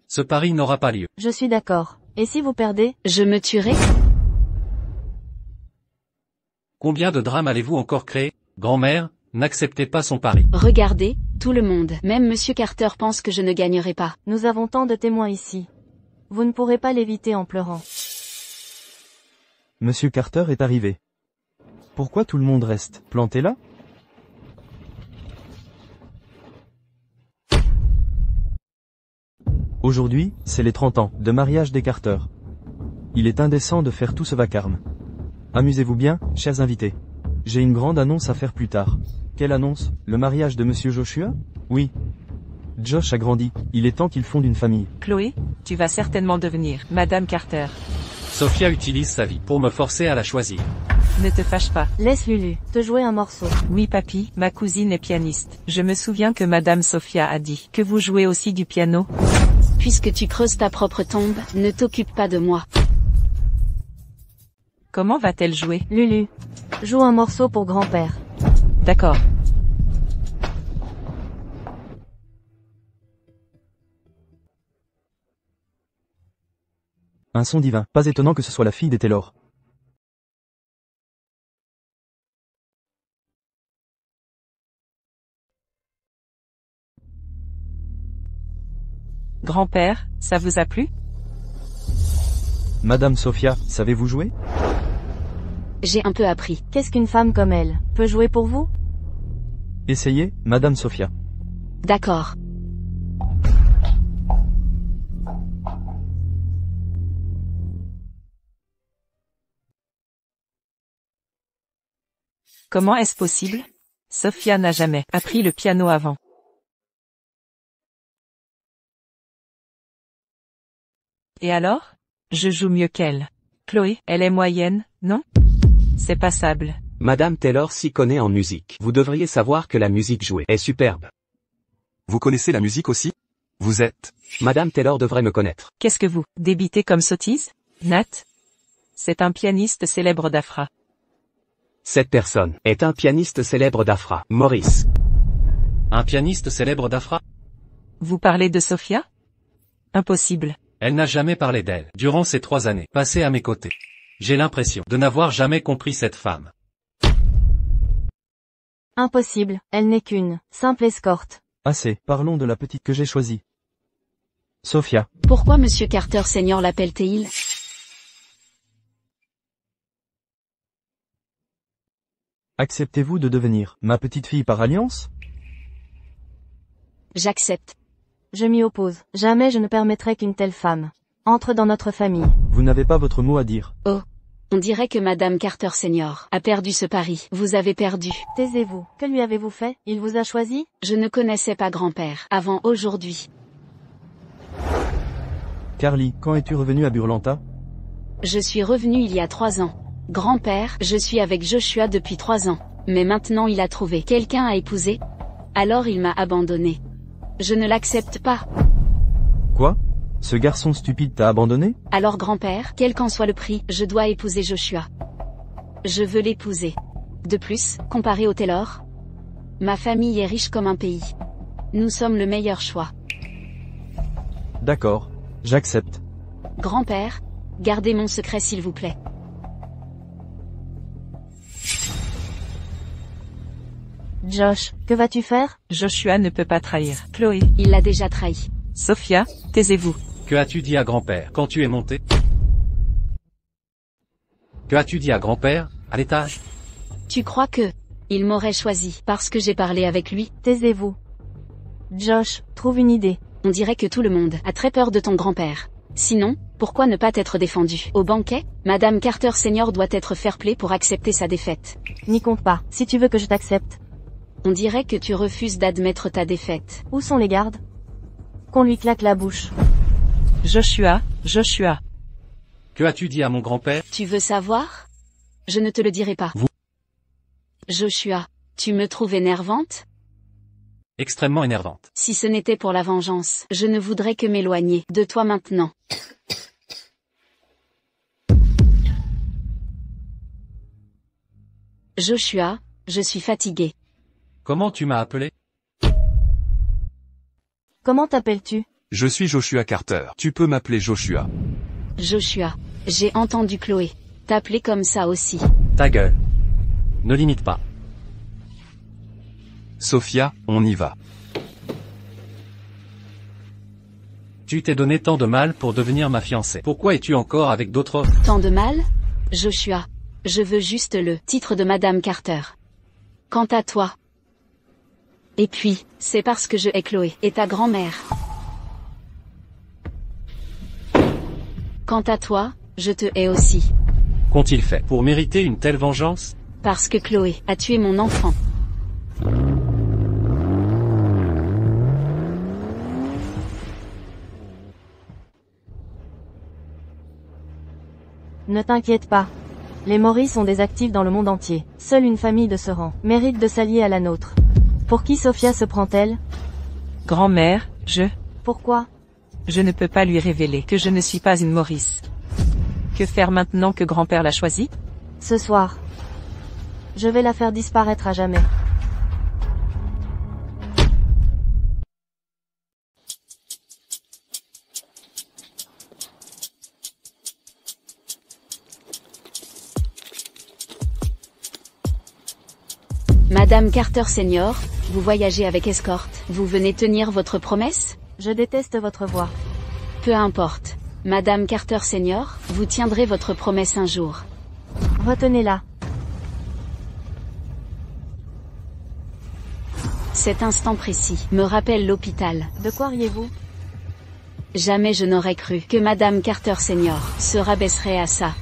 Ce pari n'aura pas lieu. Je suis d'accord. Et si vous perdez? Je me tuerai? Combien de drames allez-vous encore créer? Grand-mère, n'acceptez pas son pari. Regardez, tout le monde, même Monsieur Carter pense que je ne gagnerai pas. Nous avons tant de témoins ici. Vous ne pourrez pas l'éviter en pleurant. Monsieur Carter est arrivé. Pourquoi tout le monde reste planté là? Aujourd'hui, c'est les 30 ans de mariage des Carter. Il est indécent de faire tout ce vacarme. Amusez-vous bien, chers invités. J'ai une grande annonce à faire plus tard. Quelle annonce? Le mariage de Monsieur Joshua? Oui. Josh a grandi, il est temps qu'il fonde une famille. Chloé, tu vas certainement devenir Madame Carter. Sophia utilise sa vie pour me forcer à la choisir. Ne te fâche pas. Laisse Lulu te jouer un morceau. Oui papy, ma cousine est pianiste. Je me souviens que Madame Sophia a dit que vous jouez aussi du piano. Puisque tu creuses ta propre tombe, ne t'occupe pas de moi. Comment va-t-elle jouer? Lulu, joue un morceau pour grand-père. D'accord. Un son divin, pas étonnant que ce soit la fille des Taylor. Grand-père, ça vous a plu? Madame Sophia, savez-vous jouer? J'ai un peu appris. Qu'est-ce qu'une femme comme elle peut jouer pour vous? Essayez, Madame Sophia. D'accord. Comment est-ce possible? Sophia n'a jamais appris le piano avant. Et alors? Je joue mieux qu'elle. Chloé, elle est moyenne, non? C'est passable. Madame Taylor s'y connaît en musique. Vous devriez savoir que la musique jouée est superbe. Vous connaissez la musique aussi? Vous êtes... Madame Taylor devrait me connaître. Qu'est-ce que vous débitez comme sottise? Nat? C'est un pianiste célèbre d'Afra. Cette personne est un pianiste célèbre d'Afra, Maurice. Un pianiste célèbre d'Afra? Vous parlez de Sophia? Impossible. Elle n'a jamais parlé d'elle durant ces 3 années passées à mes côtés. J'ai l'impression de n'avoir jamais compris cette femme. Impossible, elle n'est qu'une simple escorte. Assez, parlons de la petite que j'ai choisie. Sophia. Pourquoi Monsieur Carter Senior l'appelle-t-il? Acceptez-vous de devenir ma petite fille par alliance? J'accepte. Je m'y oppose. Jamais je ne permettrai qu'une telle femme entre dans notre famille. Vous n'avez pas votre mot à dire. Oh. On dirait que Madame Carter Senior a perdu ce pari. Vous avez perdu. Taisez-vous. Que lui avez-vous fait? Il vous a choisi? Je ne connaissais pas grand-père avant aujourd'hui. Carly, quand es-tu revenue à Burlanta? Je suis revenu il y a 3 ans. Grand-père, je suis avec Joshua depuis 3 ans. Mais maintenant il a trouvé quelqu'un à épouser. Alors il m'a abandonné. Je ne l'accepte pas. Quoi? Ce garçon stupide t'a abandonné? Alors grand-père, quel qu'en soit le prix, je dois épouser Joshua. Je veux l'épouser. De plus, comparé au Taylor, ma famille est riche comme un pays. Nous sommes le meilleur choix. D'accord, j'accepte. Grand-père, gardez mon secret s'il vous plaît. Josh, que vas-tu faire? Joshua ne peut pas trahir Chloé. Il l'a déjà trahi. Sophia, taisez-vous. Que as-tu dit à grand-père quand tu es monté? Que as-tu dit à grand-père, à l'étage? Tu crois que il m'aurait choisi parce que j'ai parlé avec lui? Taisez-vous. Josh, trouve une idée. On dirait que tout le monde a très peur de ton grand-père. Sinon, pourquoi ne pas t'être défendu? Au banquet, Madame Carter Senior doit être fair-play pour accepter sa défaite. N'y compte pas, si tu veux que je t'accepte. On dirait que tu refuses d'admettre ta défaite. Où sont les gardes? Qu'on lui claque la bouche. Joshua. Que as-tu dit à mon grand-père? Tu veux savoir? Je ne te le dirai pas. Vous. Joshua, tu me trouves énervante? Extrêmement énervante. Si ce n'était pour la vengeance, je ne voudrais que m'éloigner de toi maintenant. Joshua, je suis fatigué. Comment tu m'as appelé? Comment t'appelles-tu? Je suis Joshua Carter. Tu peux m'appeler Joshua. Joshua, j'ai entendu Chloé t'appeler comme ça aussi. Ta gueule. Ne limite pas. Sophia, on y va. Tu t'es donné tant de mal pour devenir ma fiancée. Pourquoi es-tu encore avec d'autres hommes? Tant de mal? Joshua, je veux juste le titre de Madame Carter. Quant à toi. Et puis, c'est parce que je hais Chloé et ta grand-mère. Quant à toi, je te hais aussi. Qu'ont-ils fait pour mériter une telle vengeance? Parce que Chloé a tué mon enfant. Ne t'inquiète pas. Les Maurice sont des actifs dans le monde entier. Seule une famille de ce rang mérite de s'allier à la nôtre. Pour qui Sophia se prend-elle? Grand-mère, Pourquoi? je ne peux pas lui révéler que je ne suis pas une Maurice. Que faire maintenant que grand-père l'a choisi? Ce soir. Je vais la faire disparaître à jamais. Madame Carter Senior, vous voyagez avec escorte. Vous venez tenir votre promesse? Je déteste votre voix. Peu importe. Madame Carter Senior, vous tiendrez votre promesse un jour. Retenez-la. Cet instant précis me rappelle l'hôpital. De quoi riez-vous? Jamais je n'aurais cru que Madame Carter Senior se rabaisserait à ça.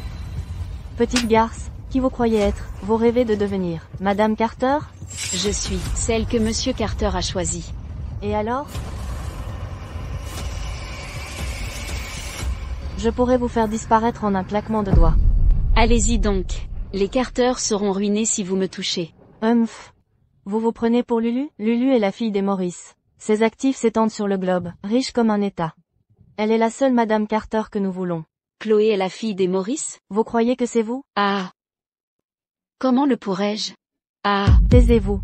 Petite garce, qui vous croyez être? Vous rêvez de devenir Madame Carter? Je suis celle que Monsieur Carter a choisie. Et alors? Je pourrais vous faire disparaître en un claquement de doigts. Allez-y donc. Les Carter seront ruinés si vous me touchez. Vous vous prenez pour Lulu? Lulu est la fille des Maurice. Ses actifs s'étendent sur le globe, riche comme un État. Elle est la seule Madame Carter que nous voulons. Chloé est la fille des Maurice? Vous croyez que c'est vous? Ah. Comment le pourrais-je? Ah. Taisez-vous.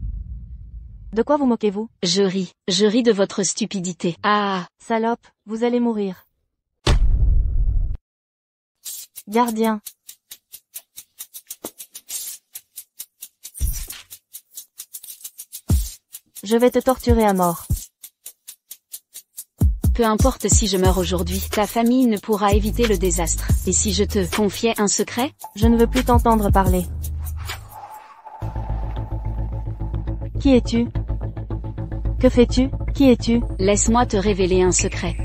De quoi vous moquez-vous? Je ris de votre stupidité. Ah. Salope, vous allez mourir. Gardien. Je vais te torturer à mort. Peu importe si je meurs aujourd'hui, ta famille ne pourra éviter le désastre. Et si je te confiais un secret? Je ne veux plus t'entendre parler. Qui es-tu? Que fais-tu? Qui es-tu? Laisse-moi te révéler un secret.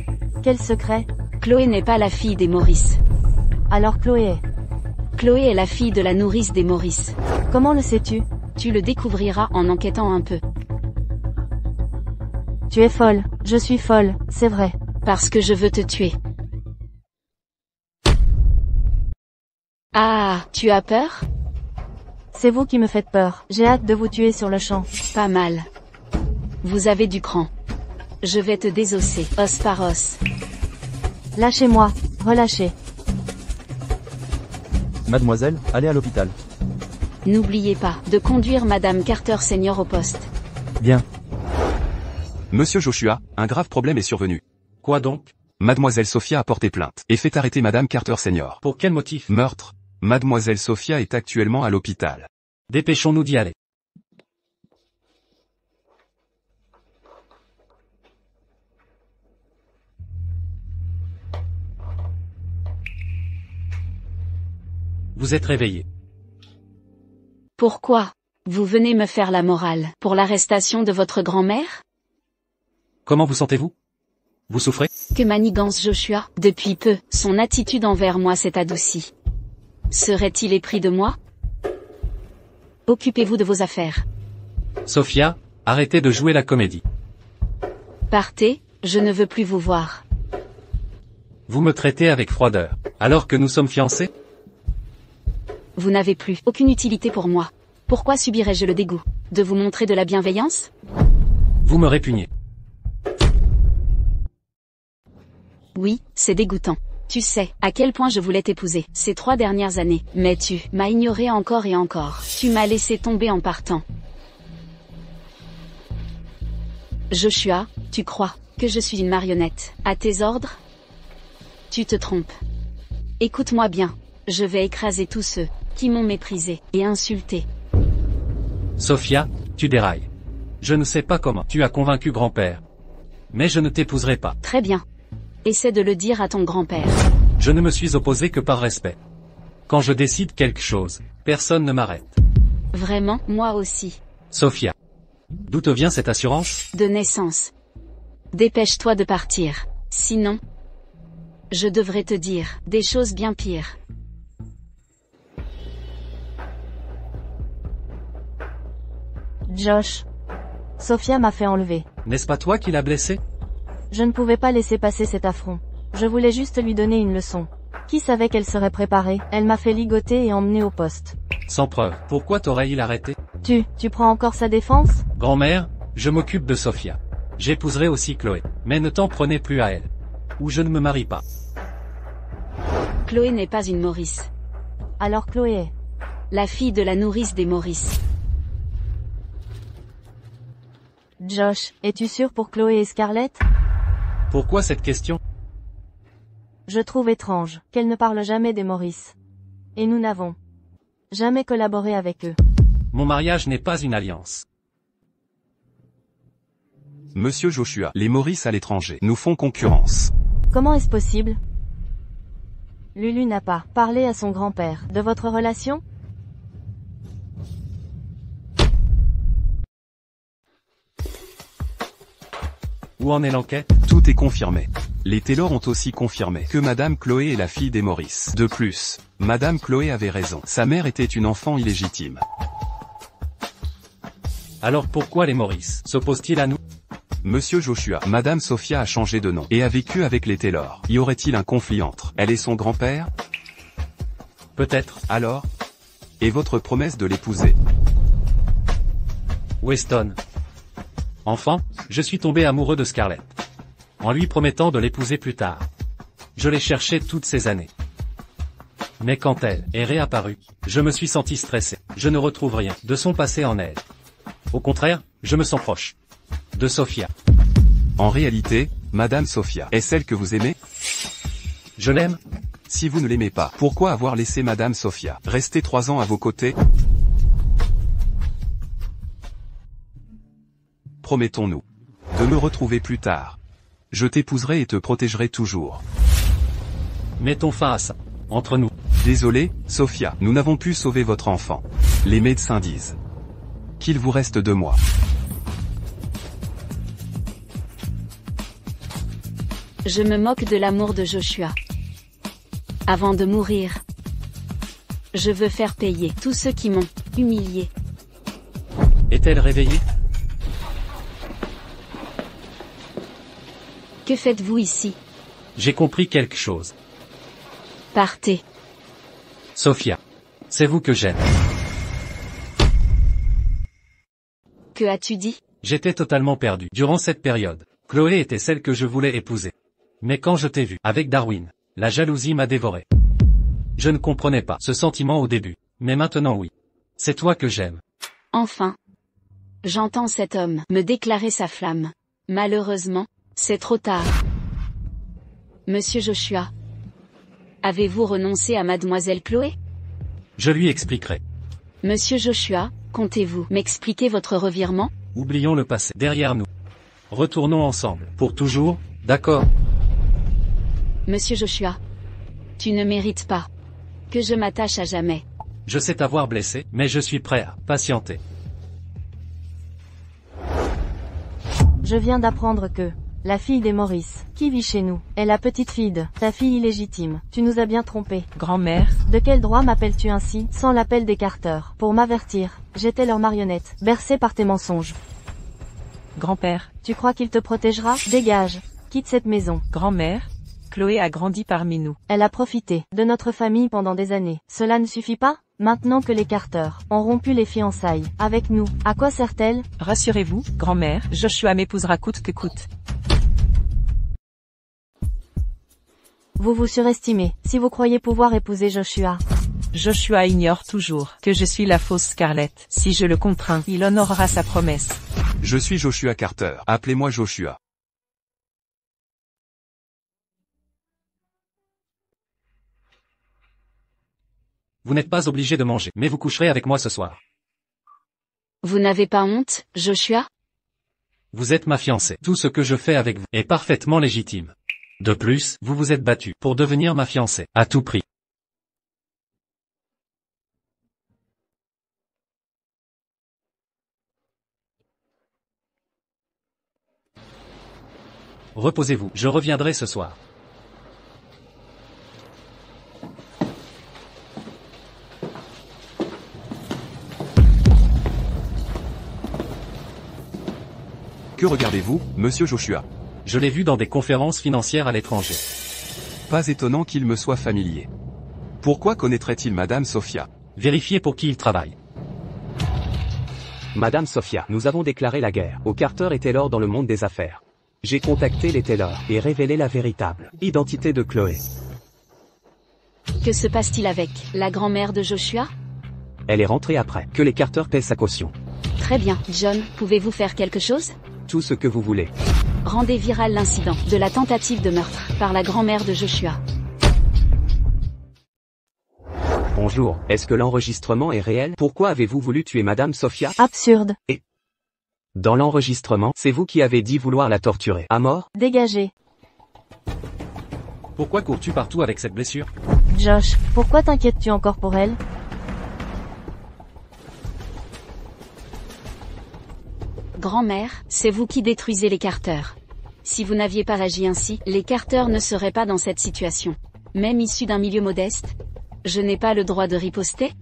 Quel secret? Chloé n'est pas la fille des Maurice. Alors Chloé est. Chloé est la fille de la nourrice des Maurice. Comment le sais-tu? Tu le découvriras en enquêtant un peu. Tu es folle, je suis folle, c'est vrai. Parce que je veux te tuer. Ah, tu as peur? C'est vous qui me faites peur. J'ai hâte de vous tuer sur le champ. Pas mal. Vous avez du cran. Je vais te désosser, os par os. Lâchez-moi, relâchez. Mademoiselle, allez à l'hôpital. N'oubliez pas de conduire Madame Carter Senior au poste. Bien. Monsieur Joshua, un grave problème est survenu. Quoi donc? Mademoiselle Sophia a porté plainte et fait arrêter Madame Carter Senior. Pour quel motif? Meurtre. Mademoiselle Sophia est actuellement à l'hôpital. Dépêchons-nous d'y aller. Vous êtes réveillé. Pourquoi? Vous venez me faire la morale pour l'arrestation de votre grand-mère? Comment vous sentez-vous? Vous souffrez? Que manigance Joshua, depuis peu, son attitude envers moi s'est adoucie. Serait-il épris de moi? Occupez-vous de vos affaires. Sophia, arrêtez de jouer la comédie. Partez, je ne veux plus vous voir. Vous me traitez avec froideur, alors que nous sommes fiancés? Vous n'avez plus aucune utilité pour moi. Pourquoi subirais-je le dégoût de vous montrer de la bienveillance? Vous me répugnez. Oui, c'est dégoûtant. Tu sais à quel point je voulais t'épouser ces 3 dernières années, mais tu m'as ignoré encore et encore. Tu m'as laissé tomber en partant. Joshua, tu crois que je suis une marionnette à tes ordres? Tu te trompes. Écoute-moi bien, je vais écraser tous ceux qui m'ont méprisé et insulté. Sophia, tu dérailles. Je ne sais pas comment tu as convaincu grand-père. Mais je ne t'épouserai pas. Très bien. Essaie de le dire à ton grand-père. Je ne me suis opposé que par respect. Quand je décide quelque chose, personne ne m'arrête. Vraiment, moi aussi. Sophia. D'où te vient cette assurance? De naissance. Dépêche-toi de partir. Sinon, je devrais te dire des choses bien pires. Josh. Sophia m'a fait enlever. N'est-ce pas toi qui l'as blessé? Je ne pouvais pas laisser passer cet affront. Je voulais juste lui donner une leçon. Qui savait qu'elle serait préparée? Elle m'a fait ligoter et emmener au poste. Sans preuve. Pourquoi t'aurais-il arrêté? Tu prends encore sa défense? Grand-mère, je m'occupe de Sophia. J'épouserai aussi Chloé. Mais ne t'en prenez plus à elle. Ou je ne me marie pas. Chloé n'est pas une Maurice. Alors Chloé est La fille de la nourrice des Maurice. Josh, es-tu sûr pour Chloé et Scarlett? Pourquoi cette question? Je trouve étrange qu'elle ne parle jamais des Maurice. Et nous n'avons jamais collaboré avec eux. Mon mariage n'est pas une alliance. Monsieur Joshua, les Maurice à l'étranger nous font concurrence. Comment est-ce possible? Lulu n'a pas parlé à son grand-père de votre relation? Où en est l'enquête? Tout est confirmé. Les Taylor ont aussi confirmé que Madame Chloé est la fille des Maurice. De plus, Madame Chloé avait raison. Sa mère était une enfant illégitime. Alors pourquoi les Maurice s'opposent-ils à nous? Monsieur Joshua, Madame Sophia a changé de nom et a vécu avec les Taylor. Y aurait-il un conflit entre elle et son grand-père? Peut-être. Alors? Et votre promesse de l'épouser? Weston. Enfant, je suis tombé amoureux de Scarlett. En lui promettant de l'épouser plus tard. Je l'ai cherchée toutes ces années. Mais quand elle est réapparue, je me suis senti stressé. Je ne retrouve rien de son passé en elle. Au contraire, je me sens proche de Sophia. En réalité, Madame Sophia est celle que vous aimez? Je l'aime. Si vous ne l'aimez pas, pourquoi avoir laissé Madame Sophia rester 3 ans à vos côtés? Promettons-nous de me retrouver plus tard. Je t'épouserai et te protégerai toujours. Mettons fin à ça. Entre nous. Désolé, Sophia, nous n'avons pu sauver votre enfant. Les médecins disent qu'il vous reste 2 mois. Je me moque de l'amour de Joshua. Avant de mourir, je veux faire payer tous ceux qui m'ont humilié. Est-elle réveillée? Que faites-vous ici? J'ai compris quelque chose. Partez. Sophia. C'est vous que j'aime. Que as-tu dit? J'étais totalement perdu. Durant cette période, Chloé était celle que je voulais épouser. Mais quand je t'ai vu avec Darwin, la jalousie m'a dévoré. Je ne comprenais pas ce sentiment au début, mais maintenant oui. C'est toi que j'aime. Enfin. J'entends cet homme me déclarer sa flamme. Malheureusement, c'est trop tard. Monsieur Joshua. Avez-vous renoncé à Mademoiselle Chloé? Je lui expliquerai. Monsieur Joshua, comptez-vous m'expliquer votre revirement? Oublions le passé derrière nous. Retournons ensemble. Pour toujours, d'accord? Monsieur Joshua. Tu ne mérites pas que je m'attache à jamais. Je sais t'avoir blessé, mais je suis prêt à patienter. Je viens d'apprendre que La fille des Maurice, qui vit chez nous, est la petite fille de ta fille illégitime. Tu nous as bien trompés. Grand-mère, De quel droit m'appelles-tu ainsi, sans l'appel des Carter? Pour m'avertir, j'étais leur marionnette, bercée par tes mensonges. grand-père, Tu crois qu'il te protégera? Dégage. Quitte cette maison. grand-mère, Chloé a grandi parmi nous. Elle a profité de notre famille pendant des années. Cela ne suffit pas? Maintenant que les Carter ont rompu les fiançailles avec nous, à quoi sert-elle? Rassurez-vous, grand-mère, Joshua m'épousera coûte que coûte. Vous vous surestimez, si vous croyez pouvoir épouser Joshua. Joshua ignore toujours que je suis la fausse Scarlett. Si je le contrains, il honorera sa promesse. Je suis Joshua Carter. Appelez-moi Joshua. Vous n'êtes pas obligé de manger, mais vous coucherez avec moi ce soir. Vous n'avez pas honte, Joshua? Vous êtes ma fiancée. Tout ce que je fais avec vous est parfaitement légitime. De plus, vous vous êtes battu pour devenir ma fiancée, à tout prix. Reposez-vous, je reviendrai ce soir. Que regardez-vous, monsieur Joshua? Je l'ai vu dans des conférences financières à l'étranger. Pas étonnant qu'il me soit familier. Pourquoi connaîtrait-il Madame Sophia? Vérifiez pour qui il travaille. Madame Sophia, nous avons déclaré la guerre aux Carter et Taylor dans le monde des affaires. J'ai contacté les Taylor et révélé la véritable identité de Chloé. Que se passe-t-il avec la grand-mère de Joshua? Elle est rentrée après que les Carter paient sa caution. Très bien, John, pouvez-vous faire quelque chose? Tout ce que vous voulez. Rendez viral l'incident de la tentative de meurtre par la grand-mère de Joshua. Bonjour, est-ce que l'enregistrement est réel? Pourquoi avez-vous voulu tuer Madame Sophia? Absurde. Dans l'enregistrement, c'est vous qui avez dit vouloir la torturer. À mort? Dégagez. Pourquoi cours-tu partout avec cette blessure? Josh, pourquoi t'inquiètes-tu encore pour elle? Grand-mère, c'est vous qui détruisez les Carter. Si vous n'aviez pas agi ainsi, les Carter ne seraient pas dans cette situation. Même issus d'un milieu modeste, je n'ai pas le droit de riposter?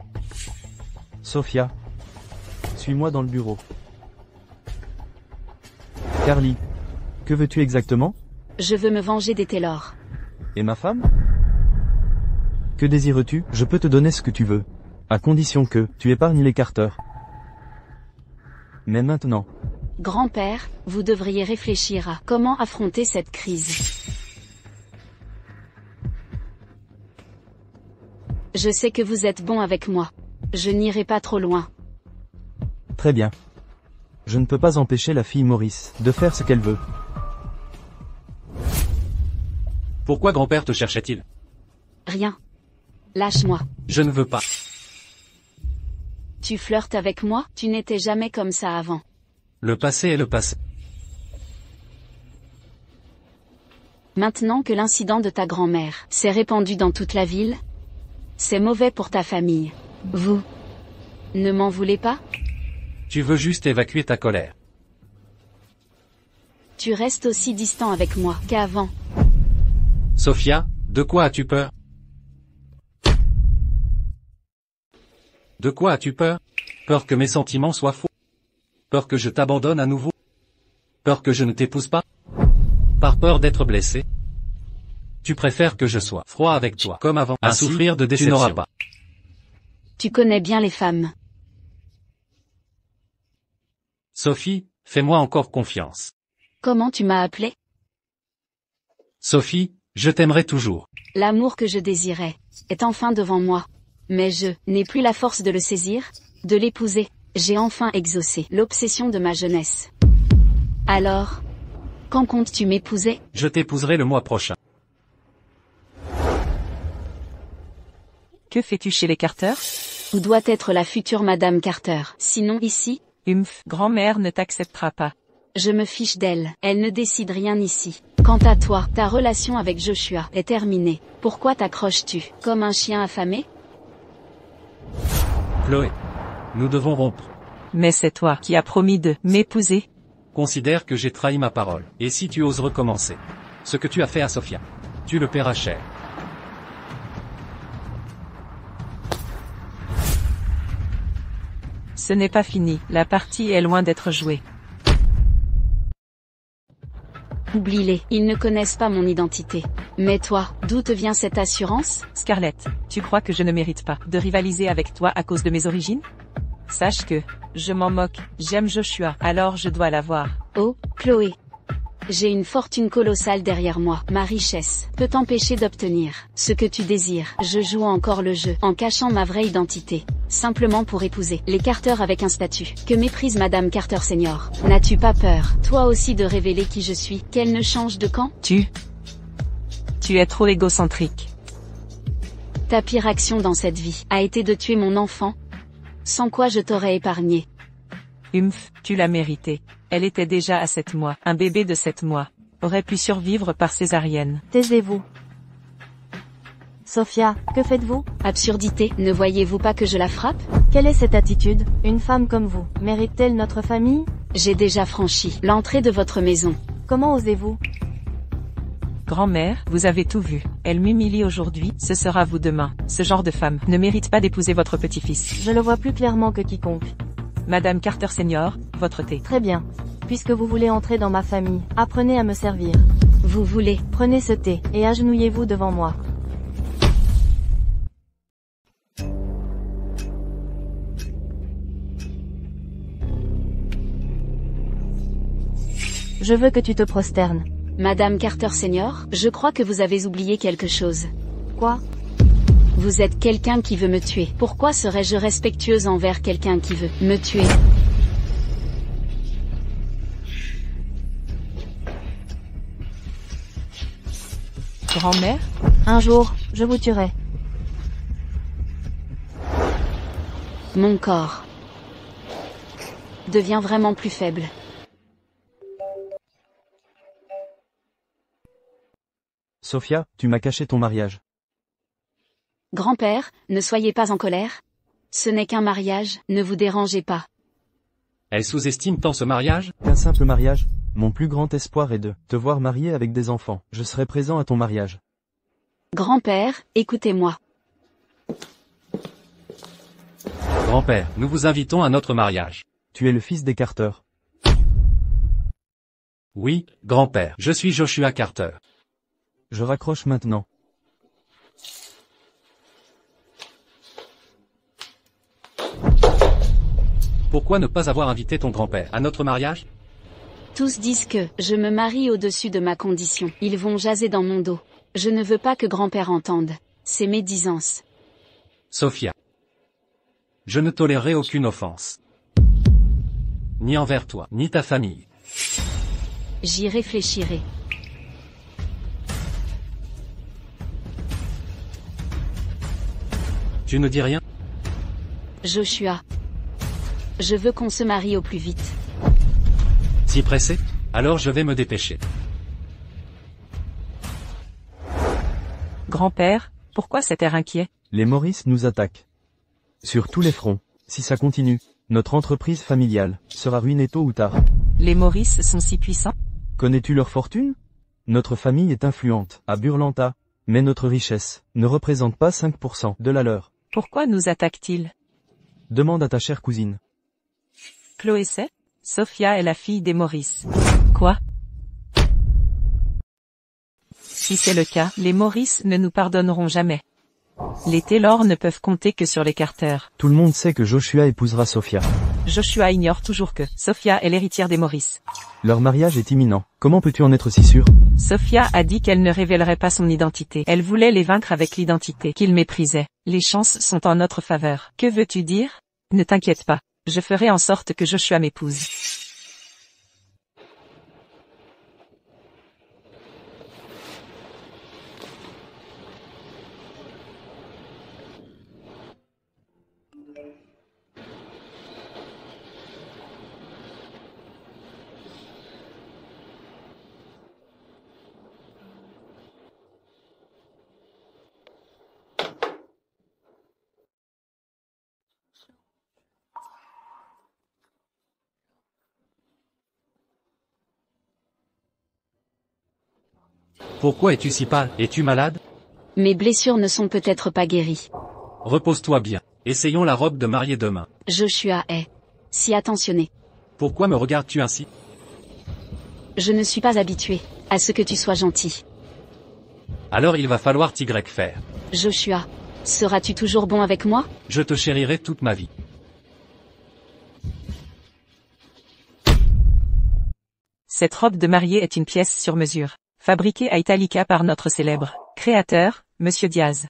Sophia. Suis-moi dans le bureau. Carly. Que veux-tu exactement? Je veux me venger des Taylor. Et ma femme? Que désires-tu? Je peux te donner ce que tu veux. À condition que tu épargnes les Carter. Mais maintenant. Grand-père, vous devriez réfléchir à comment affronter cette crise. Je sais que vous êtes bon avec moi. Je n'irai pas trop loin. Très bien. Je ne peux pas empêcher la fille Maurice de faire ce qu'elle veut. Pourquoi grand-père te cherchait-il? Rien. Lâche-moi. Je ne veux pas. Tu flirtes avec moi? Tu n'étais jamais comme ça avant. Le passé est le passé. Maintenant que l'incident de ta grand-mère s'est répandu dans toute la ville, c'est mauvais pour ta famille. Vous ne m'en voulez pas? Tu veux juste évacuer ta colère. Tu restes aussi distant avec moi qu'avant. Sophia, de quoi as-tu peur? De quoi as-tu peur? Peur que mes sentiments soient faux? Peur que je t'abandonne à nouveau? Peur que je ne t'épouse pas? Par peur d'être blessé? Tu préfères que je sois froid avec toi, comme avant, à souffrir de déception. Tu n'auras pas. Tu connais bien les femmes. Sophie, fais-moi encore confiance. Comment tu m'as appelé? Sophie, je t'aimerai toujours. L'amour que je désirais est enfin devant moi. Mais je n'ai plus la force de le saisir, de l'épouser. J'ai enfin exaucé l'obsession de ma jeunesse. Alors, quand comptes-tu m'épouser? Je t'épouserai le mois prochain. Que fais-tu chez les Carter? Où doit être la future Madame Carter? Sinon ici? Grand-mère ne t'acceptera pas. Je me fiche d'elle, elle ne décide rien ici. Quant à toi, ta relation avec Joshua est terminée. Pourquoi t'accroches-tu, comme un chien affamé? Chloé, nous devons rompre. Mais c'est toi qui as promis de m'épouser. Considère que j'ai trahi ma parole. Et si tu oses recommencer ce que tu as fait à Sophia, tu le paieras cher. Ce n'est pas fini, la partie est loin d'être jouée. Oublie-les, ils ne connaissent pas mon identité. Mais toi, d'où te vient cette assurance? Scarlett, tu crois que je ne mérite pas de rivaliser avec toi à cause de mes origines? Sache que, je m'en moque, j'aime Joshua, alors je dois l'avoir. Oh, Chloé. J'ai une fortune colossale derrière moi. Ma richesse peut t'empêcher d'obtenir ce que tu désires. Je joue encore le jeu, en cachant ma vraie identité. Simplement pour épouser les Carter avec un statut que méprise Madame Carter Senior. N'as-tu pas peur, toi aussi, de révéler qui je suis, qu'elle ne change de camp? Tu es trop égocentrique. Ta pire action dans cette vie a été de tuer mon enfant, sans quoi je t'aurais épargné. Tu l'as mérité. Elle était déjà à 7 mois. Un bébé de 7 mois aurait pu survivre par césarienne. Taisez-vous. Sophia, que faites-vous? Absurdité, ne voyez-vous pas que je la frappe? Quelle est cette attitude? Une femme comme vous, mérite-t-elle notre famille? J'ai déjà franchi l'entrée de votre maison. Comment osez-vous? Grand-mère, vous avez tout vu. Elle m'humilie aujourd'hui, ce sera vous demain. Ce genre de femme ne mérite pas d'épouser votre petit-fils. Je le vois plus clairement que quiconque. Madame Carter Senior, votre thé. Très bien. Puisque vous voulez entrer dans ma famille, apprenez à me servir. Vous voulez? Prenez ce thé, et agenouillez-vous devant moi. Je veux que tu te prosternes. Madame Carter Senior, je crois que vous avez oublié quelque chose. Quoi? Vous êtes quelqu'un qui veut me tuer. Pourquoi serais-je respectueuse envers quelqu'un qui veut me tuer? Grand-mère? Un jour, je vous tuerai. Mon corps devient vraiment plus faible. Sophia, tu m'as caché ton mariage. Grand-père, ne soyez pas en colère. Ce n'est qu'un mariage, ne vous dérangez pas. Elle sous-estime tant ce mariage? Qu'un simple mariage? Mon plus grand espoir est de te voir marié avec des enfants. Je serai présent à ton mariage. Grand-père, écoutez-moi. Grand-père, nous vous invitons à notre mariage. Tu es le fils des Carter. Oui, grand-père, je suis Joshua Carter. Je raccroche maintenant. Pourquoi ne pas avoir invité ton grand-père à notre mariage? Tous disent que je me marie au-dessus de ma condition. Ils vont jaser dans mon dos. Je ne veux pas que grand-père entende ces médisances. Sophia. Je ne tolérerai aucune offense. Ni envers toi, ni ta famille. J'y réfléchirai. Tu ne dis rien? Joshua. Je veux qu'on se marie au plus vite. Si pressé? Alors je vais me dépêcher. Grand-père, pourquoi cet air inquiet? Les Morris nous attaquent. Sur tous les fronts. Si ça continue, notre entreprise familiale sera ruinée tôt ou tard. Les Morris sont si puissants? Connais-tu leur fortune? Notre famille est influente à Burlanta, mais notre richesse ne représente pas 5% de la leur. Pourquoi nous attaquent-ils? Demande à ta chère cousine. Chloé sait? Sophia est la fille des Morris. Quoi? Si c'est le cas, les Morris ne nous pardonneront jamais. Les Taylor ne peuvent compter que sur les Carter. Tout le monde sait que Joshua épousera Sophia. Joshua ignore toujours que Sophia est l'héritière des Morris. Leur mariage est imminent. Comment peux-tu en être si sûr? Sophia a dit qu'elle ne révélerait pas son identité. Elle voulait les vaincre avec l'identité qu'ils méprisaient. Les chances sont en notre faveur. Que veux-tu dire? Ne t'inquiète pas. Je ferai en sorte que Joshua m'épouse. Pourquoi es-tu si pâle? Es-tu malade? Mes blessures ne sont peut-être pas guéries. Repose-toi bien. Essayons la robe de mariée demain. Joshua est si attentionné. Pourquoi me regardes-tu ainsi? Je ne suis pas habitué à ce que tu sois gentil. Alors il va falloir t'y faire. Joshua, seras-tu toujours bon avec moi? Je te chérirai toute ma vie. Cette robe de mariée est une pièce sur mesure, fabriquée à Italica par notre célèbre créateur, Monsieur Diaz.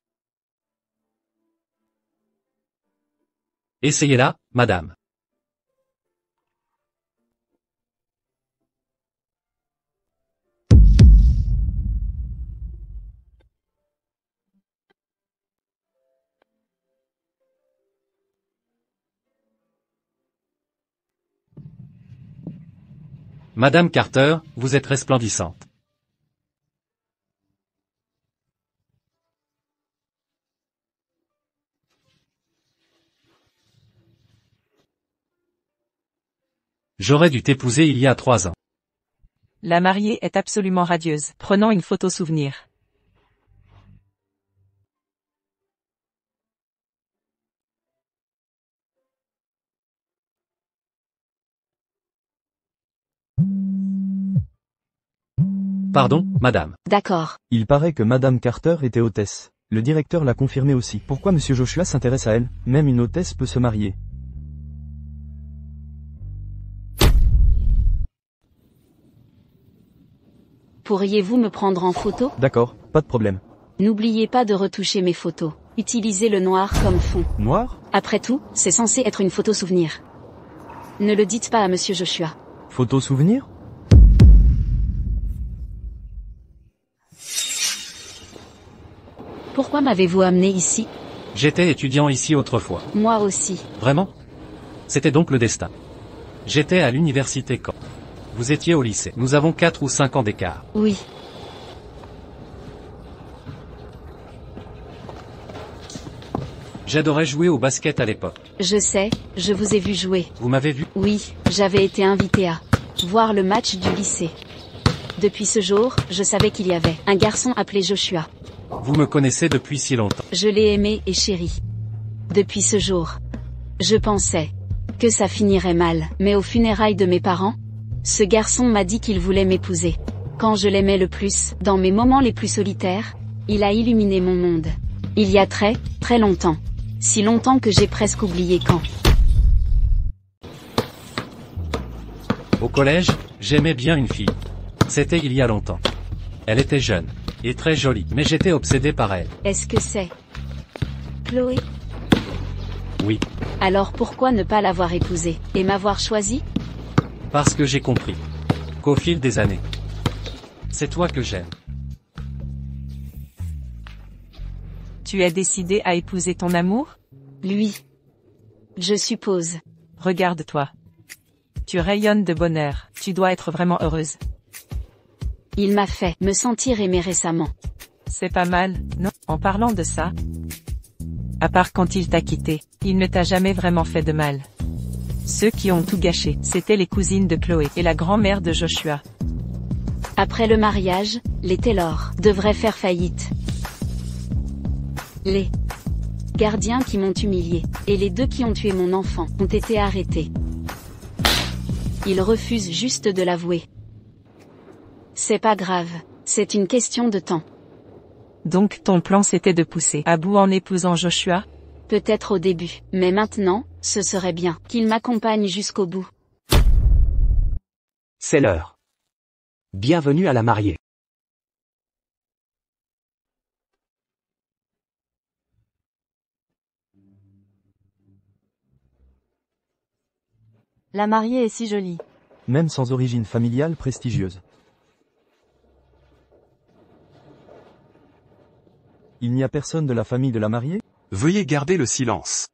Essayez-la, madame. Madame Carter, vous êtes resplendissante. J'aurais dû t'épouser il y a 3 ans. La mariée est absolument radieuse. Prenons une photo souvenir. Pardon, madame. D'accord. Il paraît que Madame Carter était hôtesse. Le directeur l'a confirmé aussi. Pourquoi Monsieur Joshua s'intéresse à elle? Même une hôtesse peut se marier. Pourriez-vous me prendre en photo? D'accord, pas de problème. N'oubliez pas de retoucher mes photos. Utilisez le noir comme fond. Noir? Après tout, c'est censé être une photo souvenir. Ne le dites pas à Monsieur Joshua. Photo souvenir? Pourquoi m'avez-vous amené ici? J'étais étudiant ici autrefois. Moi aussi. Vraiment? C'était donc le destin. J'étais à l'université quand vous étiez au lycée. Nous avons 4 ou 5 ans d'écart. Oui. J'adorais jouer au basket à l'époque. Je sais, je vous ai vu jouer. Vous m'avez vu? Oui, j'avais été invité à voir le match du lycée. Depuis ce jour, je savais qu'il y avait un garçon appelé Joshua. Vous me connaissez depuis si longtemps. Je l'ai aimé et chéri. Depuis ce jour. Je pensais que ça finirait mal, mais aux funérailles de mes parents, ce garçon m'a dit qu'il voulait m'épouser. Quand je l'aimais le plus, dans mes moments les plus solitaires, il a illuminé mon monde. Il y a très, très longtemps. Si longtemps que j'ai presque oublié quand. Au collège, j'aimais bien une fille. C'était il y a longtemps. Elle était jeune et très jolie, mais j'étais obsédé par elle. Est-ce que c'est Chloé? Oui, Alors pourquoi ne pas l'avoir épousée, et m'avoir choisi? parce que j'ai compris qu'au fil des années, c'est toi que j'aime. Tu es décidé à épouser ton amour? Lui. Je suppose. Regarde-toi. Tu rayonnes de bonheur, tu dois être vraiment heureuse. Il m'a fait me sentir aimé récemment. C'est pas mal, non? En parlant de ça, à part quand il t'a quitté, il ne t'a jamais vraiment fait de mal. Ceux qui ont tout gâché, c'étaient les cousines de Chloé et la grand-mère de Joshua. Après le mariage, les Taylor devraient faire faillite. Les gardiens qui m'ont humilié, et les 2 qui ont tué mon enfant, ont été arrêtés. Ils refusent juste de l'avouer. C'est pas grave, c'est une question de temps. Donc ton plan c'était de pousser à bout en épousant Joshua? Peut-être au début, mais maintenant, ce serait bien qu'il m'accompagne jusqu'au bout. C'est l'heure. Bienvenue à la mariée. La mariée est si jolie. Même sans origine familiale prestigieuse. Il n'y a personne de la famille de la mariée? Veuillez garder le silence.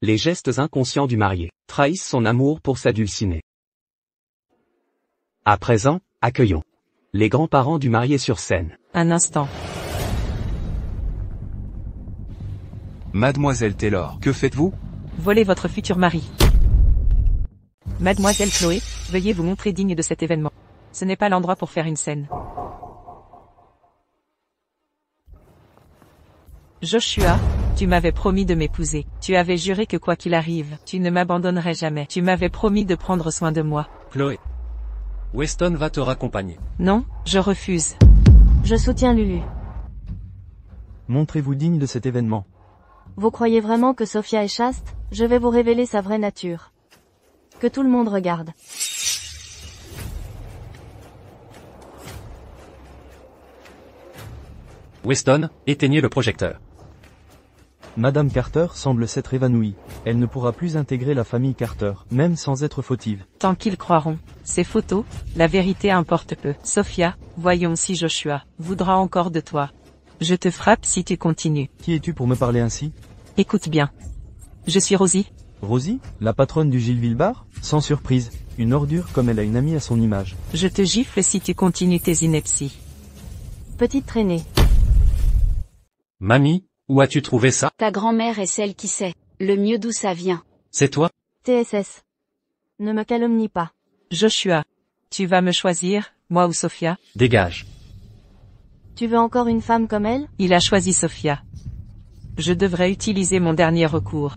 Les gestes inconscients du marié trahissent son amour pour sa dulcinée. À présent, accueillons les grands-parents du marié sur scène. Un instant. Mademoiselle Taylor, que faites-vous? Volez votre futur mari. Mademoiselle Chloé, Veuillez vous montrer digne de cet événement. Ce n'est pas l'endroit pour faire une scène. Joshua, tu m'avais promis de m'épouser. Tu avais juré que quoi qu'il arrive, tu ne m'abandonnerais jamais. Tu m'avais promis de prendre soin de moi. Chloé. Weston va te raccompagner. Non, je refuse. Je soutiens Lulu. Montrez-vous digne de cet événement. Vous croyez vraiment que Sophia est chaste? Je vais vous révéler sa vraie nature. Que tout le monde regarde. Weston, éteignez le projecteur. Madame Carter semble s'être évanouie. Elle ne pourra plus intégrer la famille Carter, même sans être fautive. Tant qu'ils croiront. Ces photos, la vérité importe peu. Sophia, voyons si Joshua voudra encore de toi. Je te frappe si tu continues. Qui es-tu pour me parler ainsi? Écoute bien. Je suis Rosie. Rosie, la patronne du Gilville Bar? Sans surprise, une ordure comme elle a une amie à son image. Je te gifle si tu continues tes inepties. Petite traînée. Mamie, où as-tu trouvé ça? Ta grand-mère est celle qui sait le mieux d'où ça vient. C'est toi? TSS. Ne me calomnie pas. Joshua. Tu vas me choisir, moi ou Sophia? Dégage. Tu veux encore une femme comme elle? Il a choisi Sophia. Je devrais utiliser mon dernier recours.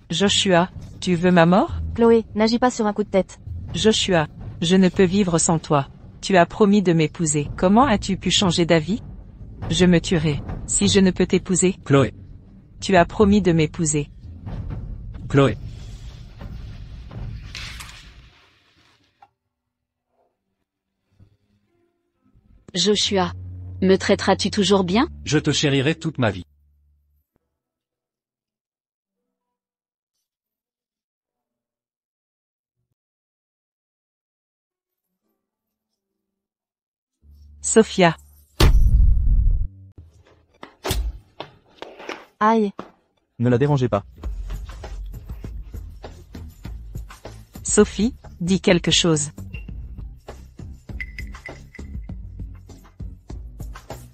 Joshua, tu veux ma mort? Chloé, n'agis pas sur un coup de tête. Joshua, je ne peux vivre sans toi. Tu as promis de m'épouser. Comment as-tu pu changer d'avis? Je me tuerai si je ne peux t'épouser. Chloé. Tu as promis de m'épouser. Chloé. Joshua. Me traiteras-tu toujours bien? Je te chérirai toute ma vie. Sophia. Aïe. Ne la dérangez pas. Sophie, dis quelque chose.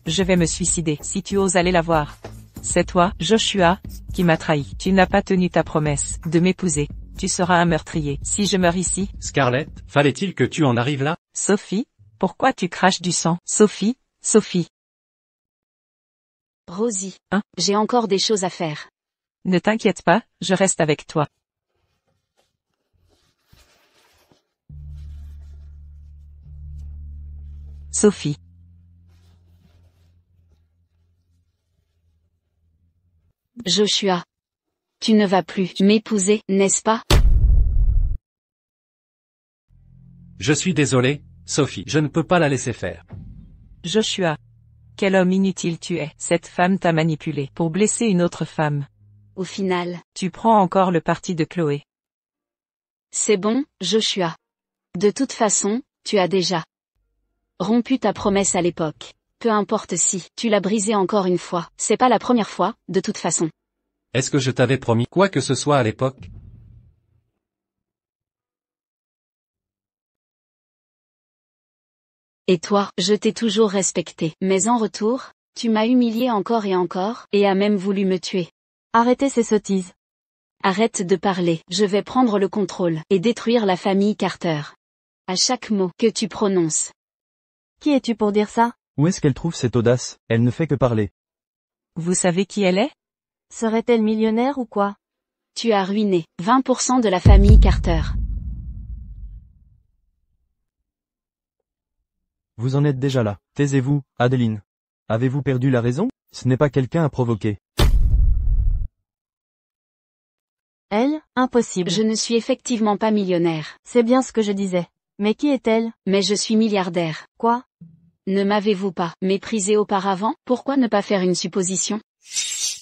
Je vais me suicider si tu oses aller la voir. C'est toi, Joshua, qui m'as trahi. Tu n'as pas tenu ta promesse de m'épouser. Tu seras un meurtrier si je meurs ici. Scarlett, fallait-il que tu en arrives là? Sophie, pourquoi tu craches du sang? Sophie, Sophie. Rosie. Hein? J'ai encore des choses à faire. Ne t'inquiète pas, je reste avec toi. Sophie. Joshua. Tu ne vas plus m'épouser, n'est-ce pas? Je suis désolé, Sophie, je ne peux pas la laisser faire. Joshua. Quel homme inutile tu es. Cette femme t'a manipulé pour blesser une autre femme. Au final. Tu prends encore le parti de Chloé. C'est bon, Joshua. De toute façon, tu as déjà rompu ta promesse à l'époque. Peu importe si tu l'as brisée encore une fois, c'est pas la première fois, de toute façon. Est-ce que je t'avais promis quoi que ce soit à l'époque? Et toi, je t'ai toujours respecté. Mais en retour, tu m'as humilié encore et as même voulu me tuer. Arrêtez ces sottises. Arrête de parler, je vais prendre le contrôle et détruire la famille Carter. À chaque mot que tu prononces. Qui es-tu pour dire ça? Où est-ce qu'elle trouve cette audace? Elle ne fait que parler. Vous savez qui elle est? Serait-elle millionnaire ou quoi? Tu as ruiné 20% de la famille Carter. Vous en êtes déjà là. Taisez-vous, Adeline. Avez-vous perdu la raison? Ce n'est pas quelqu'un à provoquer. Elle? Impossible. Je ne suis effectivement pas millionnaire. C'est bien ce que je disais. Mais qui est-elle? Mais je suis milliardaire. Quoi? Ne m'avez-vous pas méprisé auparavant? Pourquoi ne pas faire une supposition?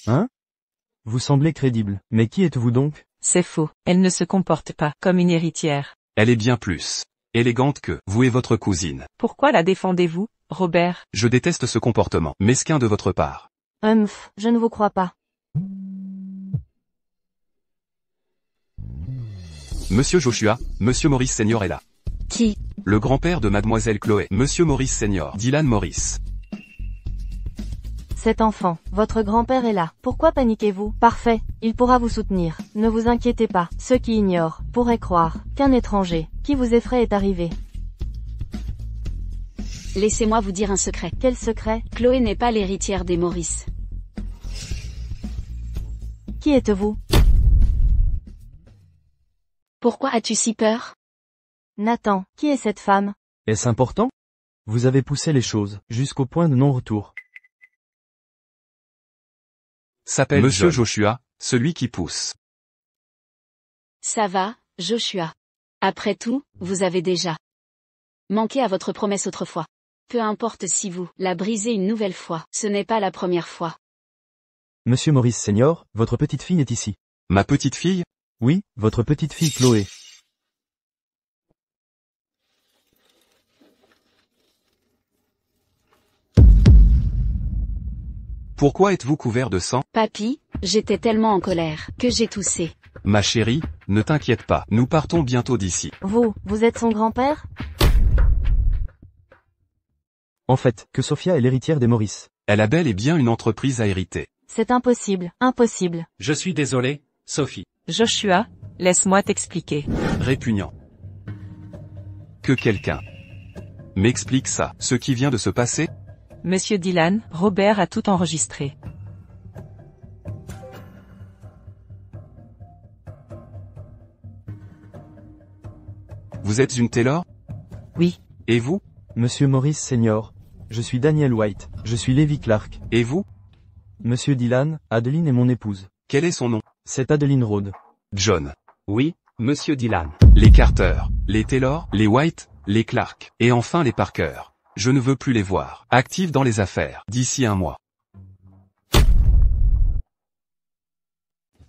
Hein? Vous semblez crédible. Mais qui êtes-vous donc? C'est faux. Elle ne se comporte pas comme une héritière. Elle est bien plus élégante que vous et votre cousine. Pourquoi la défendez-vous, Robert? Je déteste ce comportement mesquin de votre part. Je ne vous crois pas. Monsieur Joshua, Monsieur Morris Senior est là. Qui? Le grand-père de Mademoiselle Chloé, Monsieur Morris Senior, Dylan Morris. Cet enfant, votre grand-père est là. Pourquoi paniquez-vous? Parfait, il pourra vous soutenir. Ne vous inquiétez pas. Ceux qui ignorent pourraient croire qu'un étranger qui vous effraie est arrivé. Laissez-moi vous dire un secret. Quel secret? Chloé n'est pas l'héritière des Maurice. Qui êtes-vous? Pourquoi as-tu si peur? Nathan, qui est cette femme? Est-ce important? Vous avez poussé les choses jusqu'au point de non-retour. S'appelle Monsieur Joshua, celui qui pousse. Ça va, Joshua. Après tout, vous avez déjà manqué à votre promesse autrefois. Peu importe si vous la brisez une nouvelle fois, ce n'est pas la première fois. Monsieur Maurice Senior, votre petite fille est ici. Ma petite fille? Oui, votre petite fille Chloé. Pourquoi êtes-vous couvert de sang? Papy, j'étais tellement en colère que j'ai toussé. Ma chérie, ne t'inquiète pas, nous partons bientôt d'ici. Vous êtes son grand-père? En fait, que Sophia est l'héritière des Maurice. Elle a bel et bien une entreprise à hériter. C'est impossible, impossible. Je suis désolé, Sophie. Joshua, laisse-moi t'expliquer. Répugnant. Que quelqu'un m'explique ça, ce qui vient de se passer? Monsieur Dylan, Robert a tout enregistré. Vous êtes une Taylor? Oui. Et vous? Monsieur Maurice Senior. Je suis Daniel White. Je suis Levi Clark. Et vous? Monsieur Dylan, Adeline est mon épouse. Quel est son nom? C'est Adeline Rhodes. John. Oui, Monsieur Dylan. Les Carter, les Taylor, les White, les Clark, et enfin les Parker. Je ne veux plus les voir actifs dans les affaires d'ici un mois.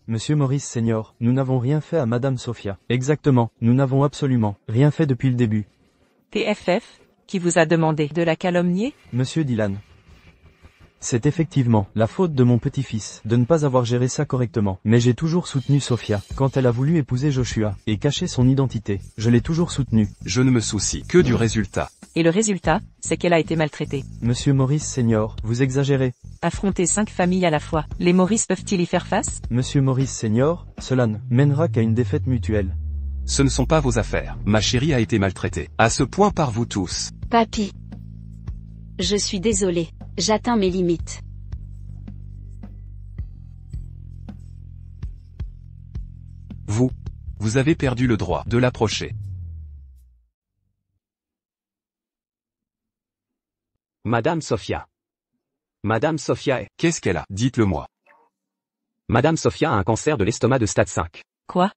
Monsieur Maurice Senior, nous n'avons rien fait à Madame Sophia. Exactement, nous n'avons absolument rien fait depuis le début. TFF, qui vous a demandé de la calomnier? Monsieur Dylan. C'est effectivement la faute de mon petit-fils de ne pas avoir géré ça correctement. Mais j'ai toujours soutenu Sophia quand elle a voulu épouser Joshua et cacher son identité. Je l'ai toujours soutenue. Je ne me soucie que du résultat. Et le résultat, c'est qu'elle a été maltraitée. Monsieur Maurice Senior, vous exagérez. Affronter 5 familles à la fois, les Maurice peuvent-ils y faire face? Monsieur Maurice Senior, cela ne mènera qu'à une défaite mutuelle. Ce ne sont pas vos affaires. Ma chérie a été maltraitée. À ce point par vous tous. Papy. Je suis désolé. J'atteins mes limites. Vous avez perdu le droit de l'approcher. Madame Sophia. Madame Sophia est... Qu'est-ce qu'elle a? Dites-le-moi. Madame Sophia a un cancer de l'estomac de stade 5. Quoi?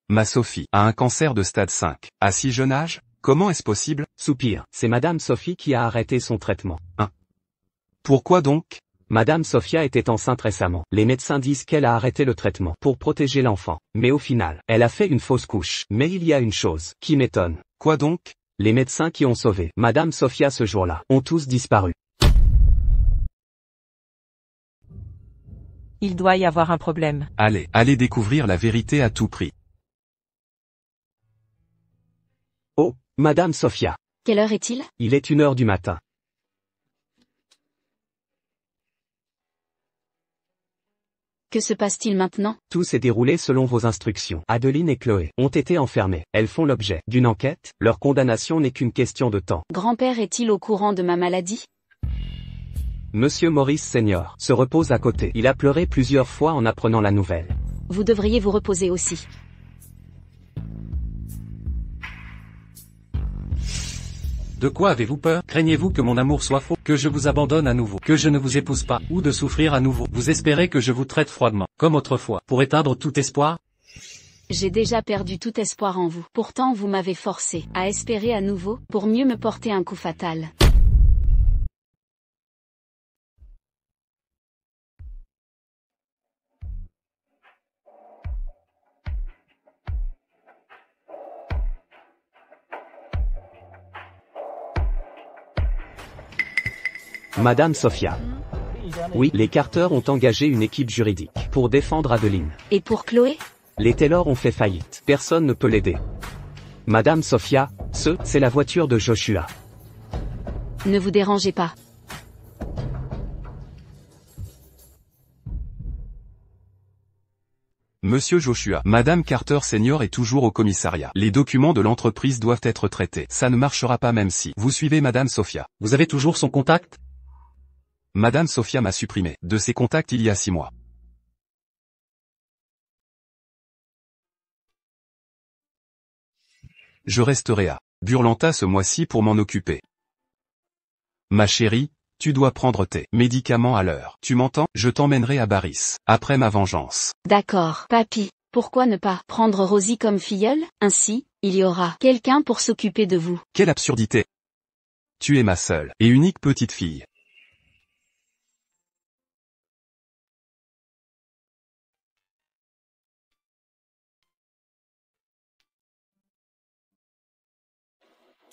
Ma Sophie a un cancer de stade 5. À si jeune âge? Comment est-ce possible? Soupir. C'est Madame Sophie qui a arrêté son traitement. Pourquoi donc? Madame Sophia était enceinte récemment. Les médecins disent qu'elle a arrêté le traitement pour protéger l'enfant. Mais au final, elle a fait une fausse couche. Mais il y a une chose qui m'étonne. Quoi donc? Les médecins qui ont sauvé Madame Sophia ce jour-là ont tous disparu. Il doit y avoir un problème. Allez découvrir la vérité à tout prix. Oh, Madame Sophia. Quelle heure est-il? Il est 1h du matin. Que se passe-t-il maintenant? Tout s'est déroulé selon vos instructions. Adeline et Chloé ont été enfermées. Elles font l'objet d'une enquête. Leur condamnation n'est qu'une question de temps. Grand-père est-il au courant de ma maladie? Monsieur Maurice Senior se repose à côté. Il a pleuré plusieurs fois en apprenant la nouvelle. Vous devriez vous reposer aussi. De quoi avez-vous peur? Craignez-vous que mon amour soit faux, que je vous abandonne à nouveau, que je ne vous épouse pas, ou de souffrir à nouveau? Vous espérez que je vous traite froidement, comme autrefois, pour éteindre tout espoir? J'ai déjà perdu tout espoir en vous. Pourtant vous m'avez forcé à espérer à nouveau, pour mieux me porter un coup fatal. Madame Sophia. Oui, les Carter ont engagé une équipe juridique pour défendre Adeline. Et pour Chloé? Les Taylor ont fait faillite. Personne ne peut l'aider. Madame Sophia, c'est la voiture de Joshua. Ne vous dérangez pas. Monsieur Joshua, Madame Carter Senior est toujours au commissariat. Les documents de l'entreprise doivent être traités. Ça ne marchera pas même si vous suivez Madame Sophia. Vous avez toujours son contact? Madame Sophia m'a supprimé de ses contacts il y a 6 mois. Je resterai à Burlanta ce mois-ci pour m'en occuper. Ma chérie, tu dois prendre tes médicaments à l'heure. Tu m'entends? Je t'emmènerai à Baris, après ma vengeance. D'accord, papy. Pourquoi ne pas prendre Rosie comme filleule? Ainsi, il y aura quelqu'un pour s'occuper de vous. Quelle absurdité! Tu es ma seule et unique petite fille.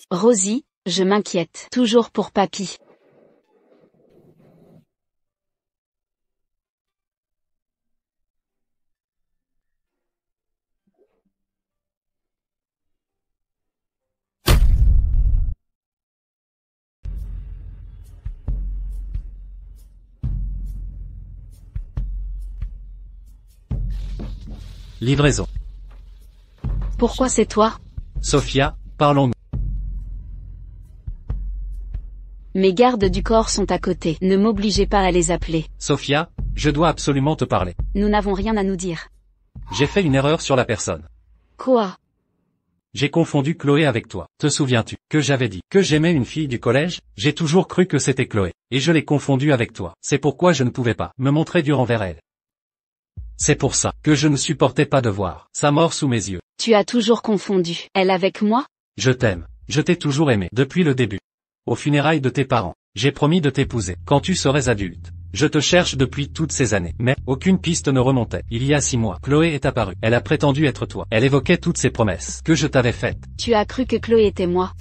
Rosie, je m'inquiète toujours pour papy. Livraison. Pourquoi c'est toi? Sophia, parlons-nous. Mes gardes du corps sont à côté. Ne m'obligez pas à les appeler. Sophia, je dois absolument te parler. Nous n'avons rien à nous dire. J'ai fait une erreur sur la personne. Quoi? J'ai confondu Chloé avec toi. Te souviens-tu que j'avais dit que j'aimais une fille du collège? J'ai toujours cru que c'était Chloé, et je l'ai confondue avec toi. C'est pourquoi je ne pouvais pas me montrer dur envers elle. C'est pour ça que je ne supportais pas de voir sa mort sous mes yeux. Tu as toujours confondu elle avec moi? Je t'aime. Je t'ai toujours aimé depuis le début. Aux funérailles de tes parents, j'ai promis de t'épouser quand tu serais adulte. Je te cherche depuis toutes ces années, mais aucune piste ne remontait. Il y a 6 mois, Chloé est apparue. Elle a prétendu être toi. Elle évoquait toutes ces promesses que je t'avais faites. Tu as cru que Chloé était moi.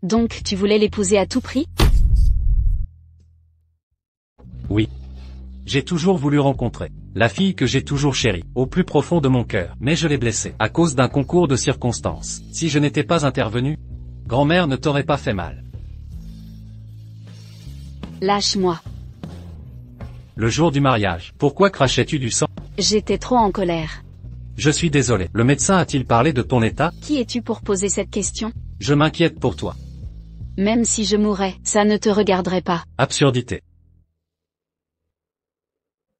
Donc tu voulais l'épouser à tout prix? Oui. J'ai toujours voulu rencontrer la fille que j'ai toujours chérie, au plus profond de mon cœur, mais je l'ai blessée à cause d'un concours de circonstances. Si je n'étais pas intervenu, grand-mère ne t'aurait pas fait mal. Lâche-moi. Le jour du mariage, pourquoi crachais-tu du sang? J'étais trop en colère. Je suis désolé. Le médecin a-t-il parlé de ton état? Qui es-tu pour poser cette question? Je m'inquiète pour toi. Même si je mourais, ça ne te regarderait pas. Absurdité.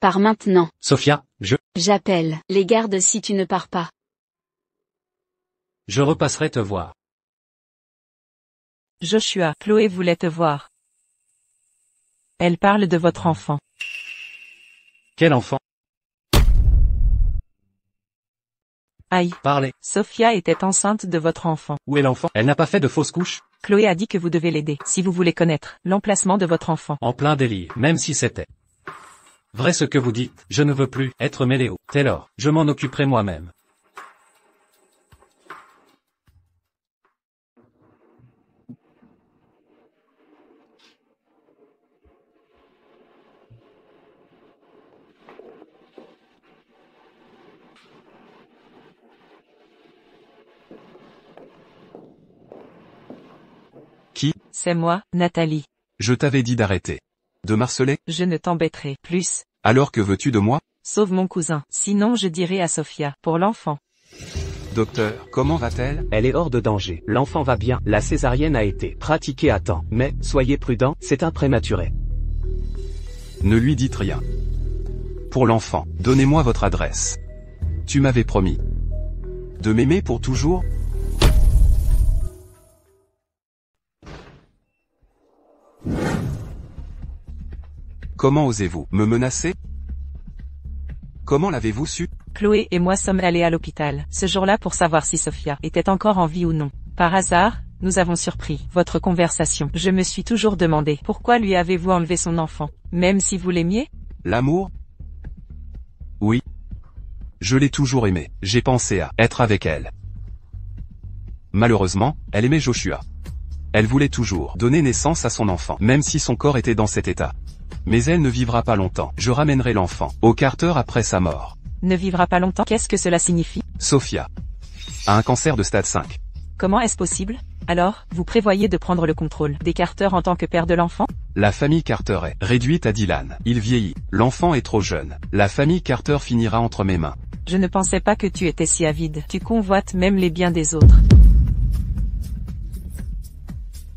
Pars maintenant. Sophia, J'appelle les gardes si tu ne pars pas. je repasserai te voir. Joshua, Chloé voulait te voir. Elle parle de votre enfant. Quel enfant? Aïe. Parlez. Sophia était enceinte de votre enfant. Où est l'enfant? Elle n'a pas fait de fausse couche? Chloé a dit que vous devez l'aider, si vous voulez connaître l'emplacement de votre enfant. En plein délire, même si c'était vrai ce que vous dites, je ne veux plus être mêlé au Taylor, je m'en occuperai moi-même. Qui? C'est moi, Nathalie. Je t'avais dit d'arrêter de marceler? Je ne t'embêterai plus. Alors que veux-tu de moi? Sauve mon cousin. Sinon je dirai à Sophia, pour l'enfant. Docteur, comment va-t-elle? Elle est hors de danger. L'enfant va bien. La césarienne a été pratiquée à temps. Mais, soyez prudent, c'est un prématuré. Ne lui dites rien. Pour l'enfant, donnez-moi votre adresse. Tu m'avais promis de m'aimer pour toujours? Comment osez-vous me menacer? Comment l'avez-vous su? Chloé et moi sommes allés à l'hôpital, ce jour-là pour savoir si Sophia était encore en vie ou non. Par hasard, nous avons surpris votre conversation. Je me suis toujours demandé, pourquoi lui avez-vous enlevé son enfant, même si vous l'aimiez? L'amour? Oui. Je l'ai toujours aimée. J'ai pensé à être avec elle. Malheureusement, elle aimait Joshua. Elle voulait toujours donner naissance à son enfant, même si son corps était dans cet état. Mais elle ne vivra pas longtemps. Je ramènerai l'enfant au Carter après sa mort. Ne vivra pas longtemps? Qu'est-ce que cela signifie? Sophia a un cancer de stade 5. Comment est-ce possible? Alors, vous prévoyez de prendre le contrôle des Carter en tant que père de l'enfant? La famille Carter est réduite à Dylan. Il vieillit. L'enfant est trop jeune. La famille Carter finira entre mes mains. Je ne pensais pas que tu étais si avide. Tu convoites même les biens des autres.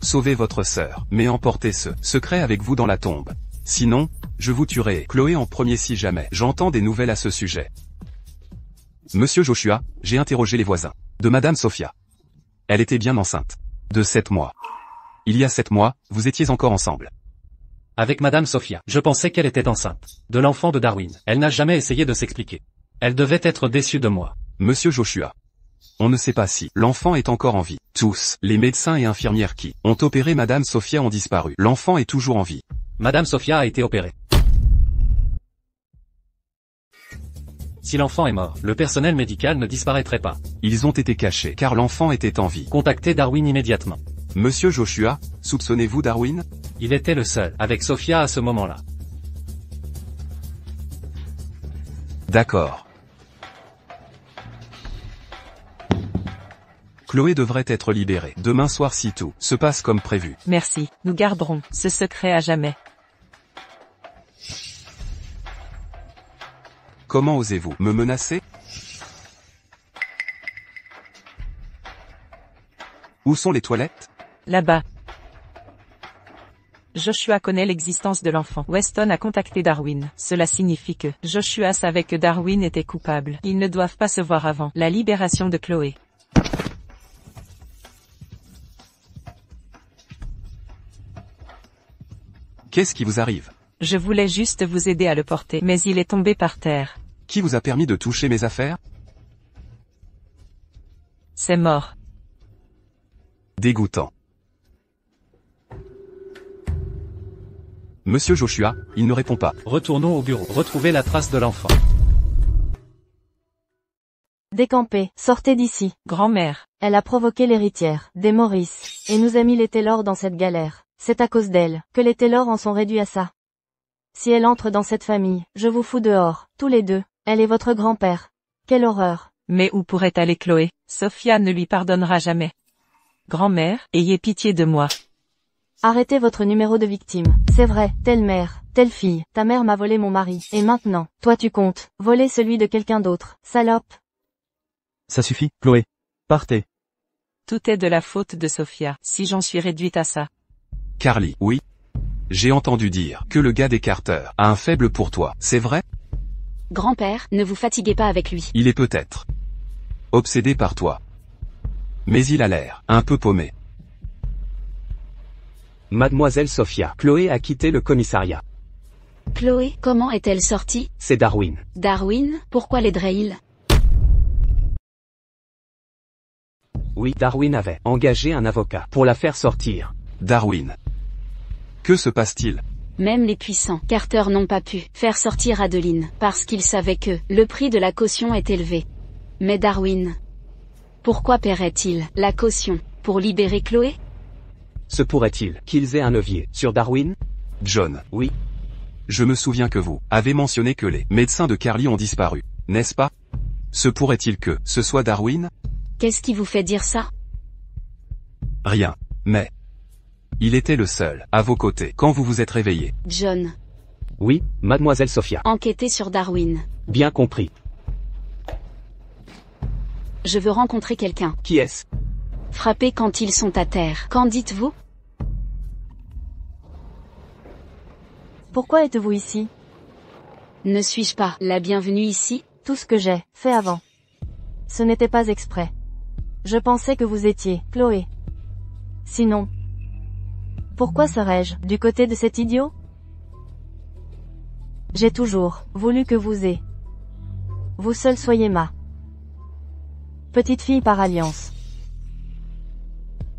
Sauvez votre sœur, mais emportez ce secret avec vous dans la tombe. Sinon, je vous tuerai. Chloé en premier si jamais j'entends des nouvelles à ce sujet. Monsieur Joshua, j'ai interrogé les voisins de Madame Sophia. Elle était bien enceinte. De 7 mois. Il y a 7 mois, vous étiez encore ensemble. Avec Madame Sophia, je pensais qu'elle était enceinte. De l'enfant de Darwin. Elle n'a jamais essayé de s'expliquer. Elle devait être déçue de moi. Monsieur Joshua. On ne sait pas si l'enfant est encore en vie. Tous, les médecins et infirmières qui ont opéré Madame Sophia ont disparu. L'enfant est toujours en vie. Madame Sophia a été opérée. Si l'enfant est mort, le personnel médical ne disparaîtrait pas. Ils ont été cachés car l'enfant était en vie. Contactez Darwin immédiatement. Monsieur Joshua, soupçonnez-vous Darwin? Il était le seul, avec Sophia à ce moment-là. D'accord. Chloé devrait être libérée demain soir si tout se passe comme prévu. Merci, nous garderons ce secret à jamais. Comment osez-vous me menacer? Où sont les toilettes? Là-bas. Joshua connaît l'existence de l'enfant. Weston a contacté Darwin. Cela signifie que Joshua savait que Darwin était coupable. Ils ne doivent pas se voir avant la libération de Chloé. Qu'est-ce qui vous arrive? Je voulais juste vous aider à le porter, mais il est tombé par terre. Qui vous a permis de toucher mes affaires? C'est mort. Dégoûtant. Monsieur Joshua, il ne répond pas. Retournons au bureau. Retrouvez la trace de l'enfant. Décampez, sortez d'ici. Grand-mère. Elle a provoqué l'héritière, des Maurice, et nous a mis les Taylor dans cette galère. C'est à cause d'elle, que les Taylor en sont réduits à ça. Si elle entre dans cette famille, je vous fous dehors, tous les deux. Elle est votre grand-père. Quelle horreur. Mais où pourrait aller Chloé? Sophia ne lui pardonnera jamais. Grand-mère, ayez pitié de moi. Arrêtez votre numéro de victime. C'est vrai, telle mère, telle fille, ta mère m'a volé mon mari, et maintenant, toi tu comptes, voler celui de quelqu'un d'autre, salope. Ça suffit, Chloé. Partez. Tout est de la faute de Sophia, si j'en suis réduite à ça. Carly, oui. J'ai entendu dire que le gars des Carter a un faible pour toi, c'est vrai? Grand-père, ne vous fatiguez pas avec lui. Il est peut-être obsédé par toi. Mais il a l'air un peu paumé. Mademoiselle Sophia, Chloé a quitté le commissariat. Chloé, comment est-elle sortie? C'est Darwin. Darwin, pourquoi l'aiderait-il? Oui, Darwin avait engagé un avocat pour la faire sortir. Darwin. Que se passe-t-il? Même les puissants Carter n'ont pas pu faire sortir Adeline, parce qu'ils savaient que le prix de la caution est élevé. Mais Darwin, pourquoi paierait-il la caution? Pour libérer Chloé? Se pourrait-il qu'ils aient un levier sur Darwin? John. Oui. Je me souviens que vous avez mentionné que les médecins de Carly ont disparu, n'est-ce pas? Se pourrait-il que ce soit Darwin? Qu'est-ce qui vous fait dire ça? Rien. Mais il était le seul à vos côtés quand vous vous êtes réveillé. John. Oui, mademoiselle Sophia. Enquêtez sur Darwin. Bien compris. Je veux rencontrer quelqu'un. Qui est-ce? Frappez quand ils sont à terre. Qu'en dites-vous? Pourquoi êtes-vous ici? Ne suis-je pas la bienvenue ici? Tout ce que j'ai fait avant. Ce n'était pas exprès. Je pensais que vous étiez, Chloé. Sinon, pourquoi serais-je du côté de cet idiot? J'ai toujours voulu que vous seul soyez ma petite fille par alliance.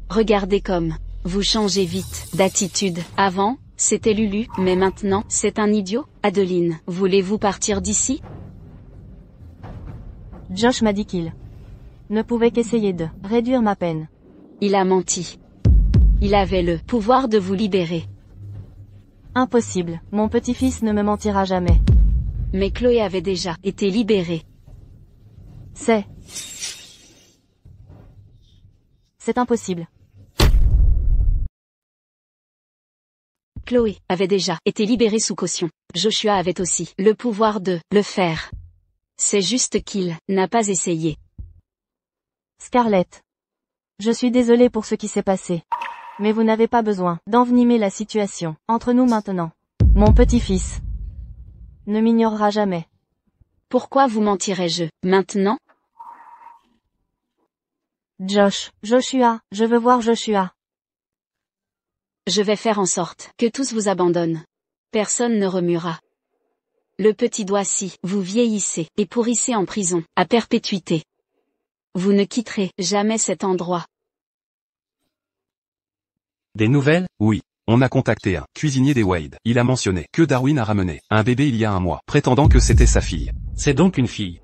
Regardez comme vous changez vite d'attitude. Avant, c'était Lulu, mais maintenant, c'est un idiot. Adeline, voulez-vous partir d'ici? Josh m'a dit qu'il ne pouvait qu'essayer de réduire ma peine. Il a menti. Il avait le pouvoir de vous libérer. Impossible, mon petit-fils ne me mentira jamais. Mais Chloé avait déjà été libérée. C'est impossible. Chloé avait déjà été libérée sous caution. Joshua avait aussi le pouvoir de le faire. C'est juste qu'il n'a pas essayé. Scarlett. Je suis désolée pour ce qui s'est passé. Mais vous n'avez pas besoin d'envenimer la situation entre nous maintenant. Mon petit-fils ne m'ignorera jamais. Pourquoi vous mentirais-je, maintenant? Joshua, je veux voir Joshua. Je vais faire en sorte que tous vous abandonnent. Personne ne remuera le petit doigt si vous vieillissez et pourrissez en prison, à perpétuité. Vous ne quitterez jamais cet endroit. Des nouvelles? Oui. On a contacté un cuisinier des Wade. Il a mentionné que Darwin a ramené un bébé il y a un mois, prétendant que c'était sa fille. C'est donc une fille.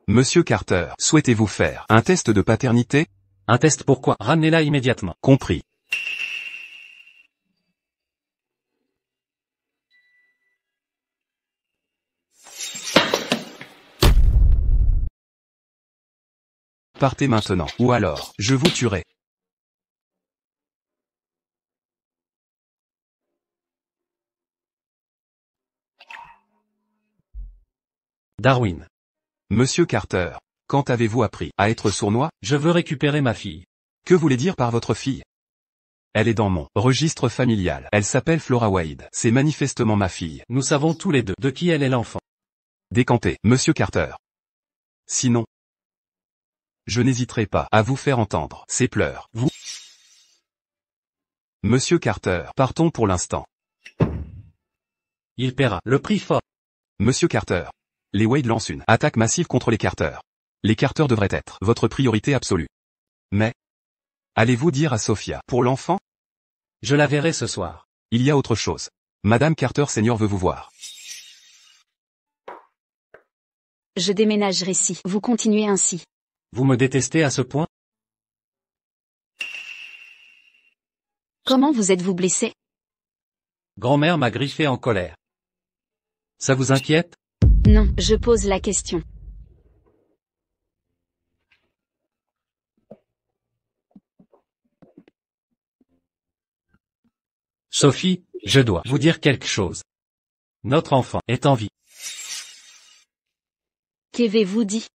Monsieur Carter, souhaitez-vous faire un test de paternité? Un test pourquoi? Ramenez-la immédiatement. Compris. Partez maintenant, ou alors, je vous tuerai. Darwin. Monsieur Carter, quand avez-vous appris à être sournois? Je veux récupérer ma fille. Que voulez dire par votre fille? Elle est dans mon registre familial. Elle s'appelle Flora Wade. C'est manifestement ma fille. Nous savons tous les deux de qui elle est l'enfant. Décampez, Monsieur Carter. Sinon, je n'hésiterai pas à vous faire entendre ses pleurs. Vous. Monsieur Carter, partons pour l'instant. Il paiera le prix fort. Monsieur Carter. Les Wade lancent une attaque massive contre les Carter. Les Carter devraient être votre priorité absolue. Mais, allez-vous dire à Sophia pour l'enfant? Je la verrai ce soir. Il y a autre chose. Madame Carter Senior veut vous voir. Je déménagerai si vous continuez ainsi. Vous me détestez à ce point? Comment vous êtes-vous blessé? Grand-mère m'a griffé en colère. Ça vous inquiète? Non, je pose la question. Sophie, je dois vous dire quelque chose. Notre enfant est en vie. Qu'avez-vous dit?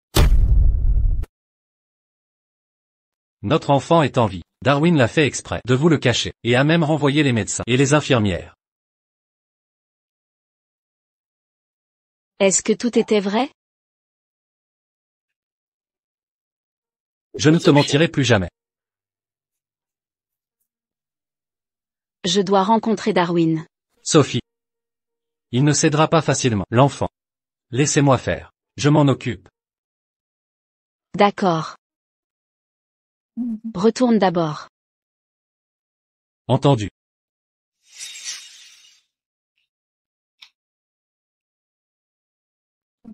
Notre enfant est en vie. Darwin l'a fait exprès de vous le cacher, et a même renvoyé les médecins et les infirmières. Est-ce que tout était vrai? Je ne te mentirai plus jamais. Je dois rencontrer Darwin. Sophie. Il ne cédera pas facilement, l'enfant. Laissez-moi faire. Je m'en occupe. D'accord. Retourne d'abord. Entendu.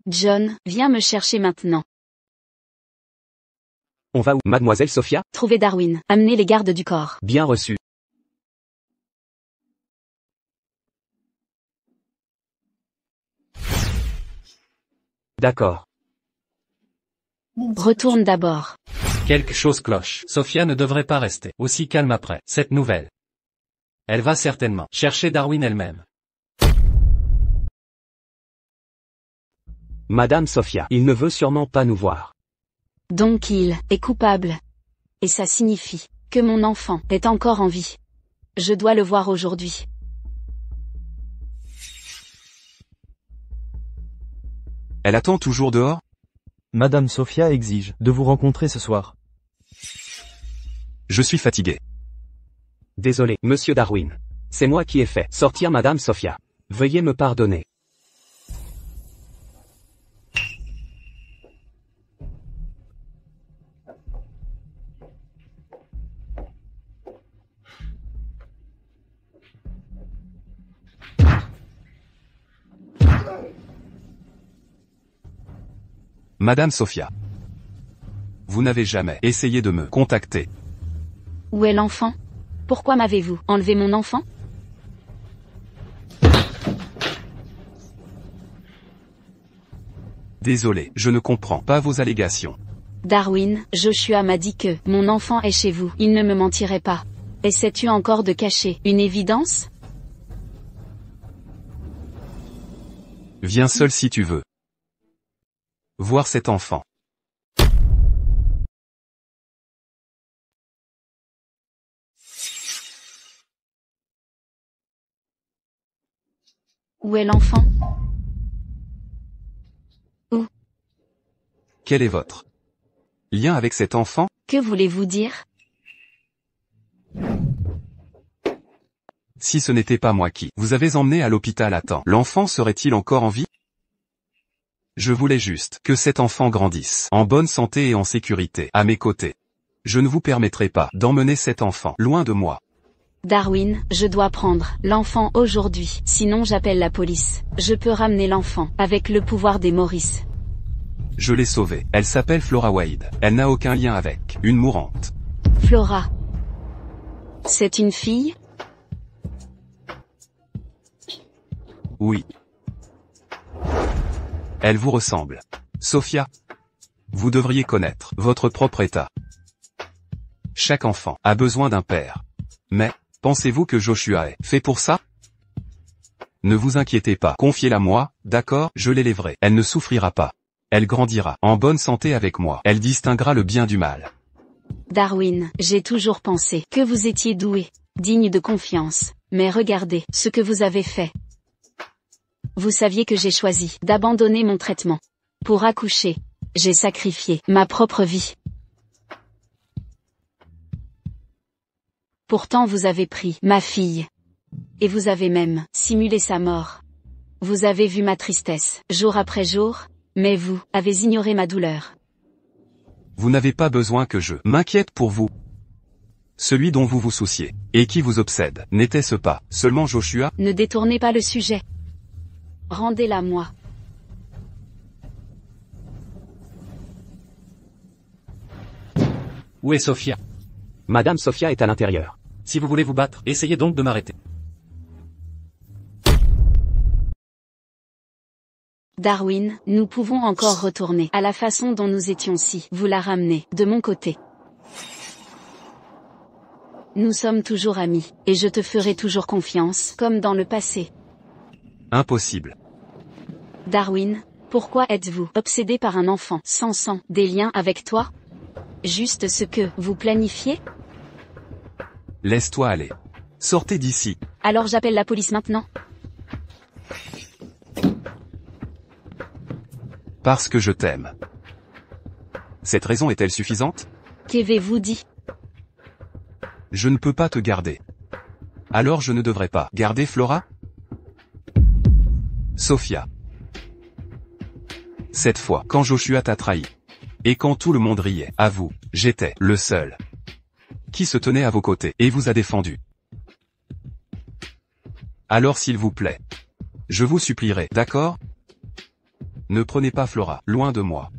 John, viens me chercher maintenant. On va où, mademoiselle Sophia? Trouvez Darwin. Amenez les gardes du corps. Bien reçu. D'accord. Retourne d'abord. Quelque chose cloche. Sophia ne devrait pas rester aussi calme après cette nouvelle. Elle va certainement chercher Darwin elle-même. Madame Sophia, il ne veut sûrement pas nous voir. Donc il est coupable. Et ça signifie que mon enfant est encore en vie. Je dois le voir aujourd'hui. Elle attend toujours dehors? Madame Sophia exige de vous rencontrer ce soir. Je suis fatigué. Désolé, monsieur Darwin. C'est moi qui ai fait sortir Madame Sophia. Veuillez me pardonner. Madame Sophia. Vous n'avez jamais essayé de me contacter. Où est l'enfant? Pourquoi m'avez-vous enlevé mon enfant? Désolé, je ne comprends pas vos allégations. Darwin, Joshua m'a dit que mon enfant est chez vous. Il ne me mentirait pas. Essaies-tu encore de cacher une évidence? Viens seul si tu veux. voir cet enfant. Où est l'enfant? Quel est votre lien avec cet enfant? Que voulez-vous dire? Si ce n'était pas moi qui vous avez emmené à l'hôpital à temps, l'enfant serait-il encore en vie? Je voulais juste que cet enfant grandisse, en bonne santé et en sécurité, à mes côtés. Je ne vous permettrai pas d'emmener cet enfant loin de moi. Darwin, je dois prendre l'enfant aujourd'hui, sinon j'appelle la police. Je peux ramener l'enfant, avec le pouvoir des Morris. Je l'ai sauvée. Elle s'appelle Flora Wade. Elle n'a aucun lien avec une mourante. Flora. C'est une fille? Oui. Elle vous ressemble. Sophia. Vous devriez connaître votre propre état. Chaque enfant a besoin d'un père. Mais, pensez-vous que Joshua est fait pour ça? Ne vous inquiétez pas, confiez-la moi, d'accord? Je l'élèverai. Elle ne souffrira pas. Elle grandira en bonne santé avec moi. Elle distinguera le bien du mal. Darwin, j'ai toujours pensé que vous étiez doué, digne de confiance. Mais regardez ce que vous avez fait. Vous saviez que j'ai choisi d'abandonner mon traitement. Pour accoucher, j'ai sacrifié ma propre vie. Pourtant vous avez pris ma fille. Et vous avez même simulé sa mort. Vous avez vu ma tristesse, jour après jour, mais vous avez ignoré ma douleur. Vous n'avez pas besoin que je m'inquiète pour vous. Celui dont vous vous souciez, et qui vous obsède, n'était-ce pas seulement Joshua? Ne détournez pas le sujet. Rendez-la moi. Où est Sophia? Madame Sophia est à l'intérieur. Si vous voulez vous battre, essayez donc de m'arrêter. Darwin, nous pouvons encore retourner à la façon dont nous étions si vous la ramenez, de mon côté. Nous sommes toujours amis, et je te ferai toujours confiance, comme dans le passé. Impossible. Darwin, pourquoi êtes-vous obsédé par un enfant sans sang, des liens avec toi? Juste ce que vous planifiez? Laisse-toi aller. Sortez d'ici. Alors j'appelle la police maintenant? Parce que je t'aime. Cette raison est-elle suffisante? Qu'avez-vous dit? Je ne peux pas te garder. Alors je ne devrais pas garder Flora? Sophia. Cette fois, quand Joshua t'a trahi, et quand tout le monde riait, à vous, j'étais le seul qui se tenait à vos côtés et vous a défendu. Alors s'il vous plaît, je vous supplierai, d'accord? Ne prenez pas Flora, loin de moi.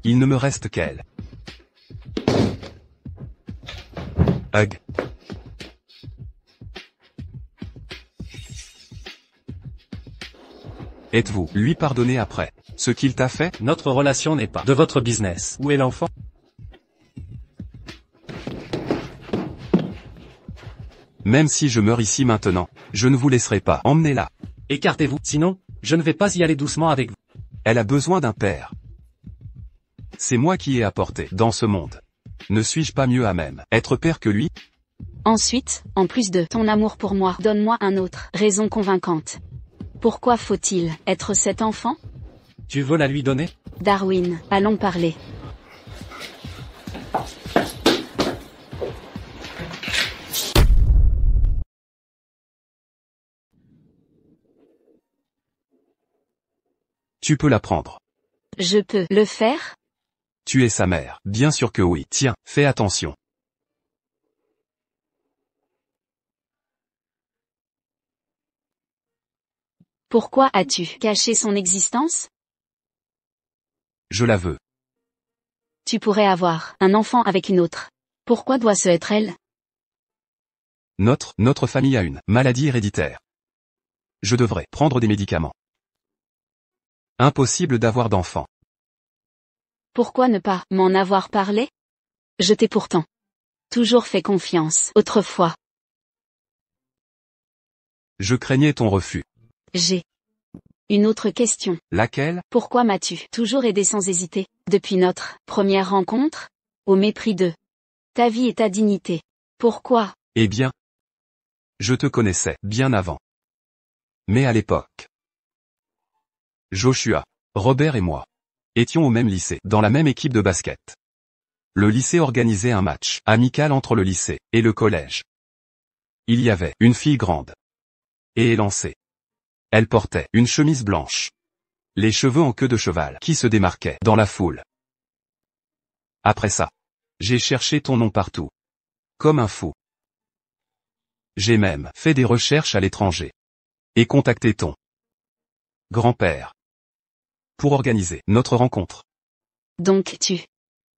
Il ne me reste qu'elle. Hug. Êtes-vous lui pardonné après ce qu'il t'a fait? Notre relation n'est pas de votre business. Où est l'enfant? Même si je meurs ici maintenant, je ne vous laisserai pas. Emmenez-la. Écartez-vous, sinon, je ne vais pas y aller doucement avec vous. Elle a besoin d'un père. C'est moi qui ai apporté dans ce monde. Ne suis-je pas mieux à même être père que lui? Ensuite, en plus de ton amour pour moi, donne-moi un autre raison convaincante. Pourquoi faut-il être cet enfant? Tu veux la lui donner? Darwin, allons parler. Tu peux la prendre. Je peux le faire? Tu es sa mère. Bien sûr que oui. Tiens, fais attention. Pourquoi as-tu caché son existence? Je la veux. Tu pourrais avoir un enfant avec une autre. Pourquoi doit-ce être elle? Notre famille a une maladie héréditaire. Je devrais prendre des médicaments. Impossible d'avoir d'enfant. Pourquoi ne pas m'en avoir parlé? Je t'ai pourtant toujours fait confiance, autrefois. Je craignais ton refus. J'ai Une autre question. Laquelle? Pourquoi m'as-tu toujours aidé sans hésiter, depuis notre première rencontre? Au mépris de ta vie et ta dignité. Pourquoi? Eh bien, je te connaissais bien avant. Mais à l'époque, Joshua, Robert et moi étions au même lycée, dans la même équipe de basket. Le lycée organisait un match amical entre le lycée et le collège. Il y avait une fille grande et élancée. Elle portait une chemise blanche, les cheveux en queue de cheval qui se démarquaient dans la foule. Après ça, j'ai cherché ton nom partout, comme un fou. J'ai même fait des recherches à l'étranger et contacté ton grand-père pour organiser notre rencontre. Donc tu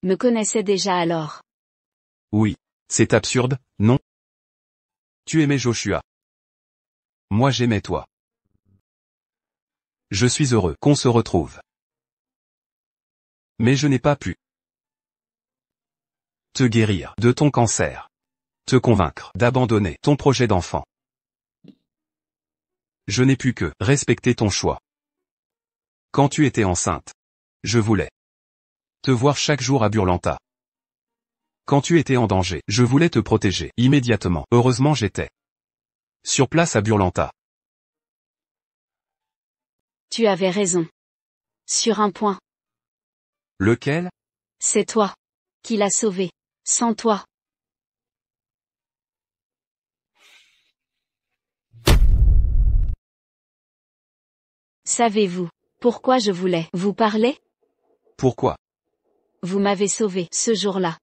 me connaissais déjà alors? Oui, c'est absurde, non? Tu aimais Joshua. Moi j'aimais toi. Je suis heureux qu'on se retrouve. Mais je n'ai pas pu te guérir de ton cancer. Te convaincre d'abandonner ton projet d'enfant. Je n'ai pu que respecter ton choix. Quand tu étais enceinte, je voulais te voir chaque jour à Burlanta. Quand tu étais en danger, je voulais te protéger immédiatement. Heureusement j'étais sur place à Burlanta. Tu avais raison. Sur un point. Lequel? C'est toi qui l'as sauvé. Sans toi. Savez-vous pourquoi je voulais vous parler? Pourquoi? Vous m'avez sauvé ce jour-là.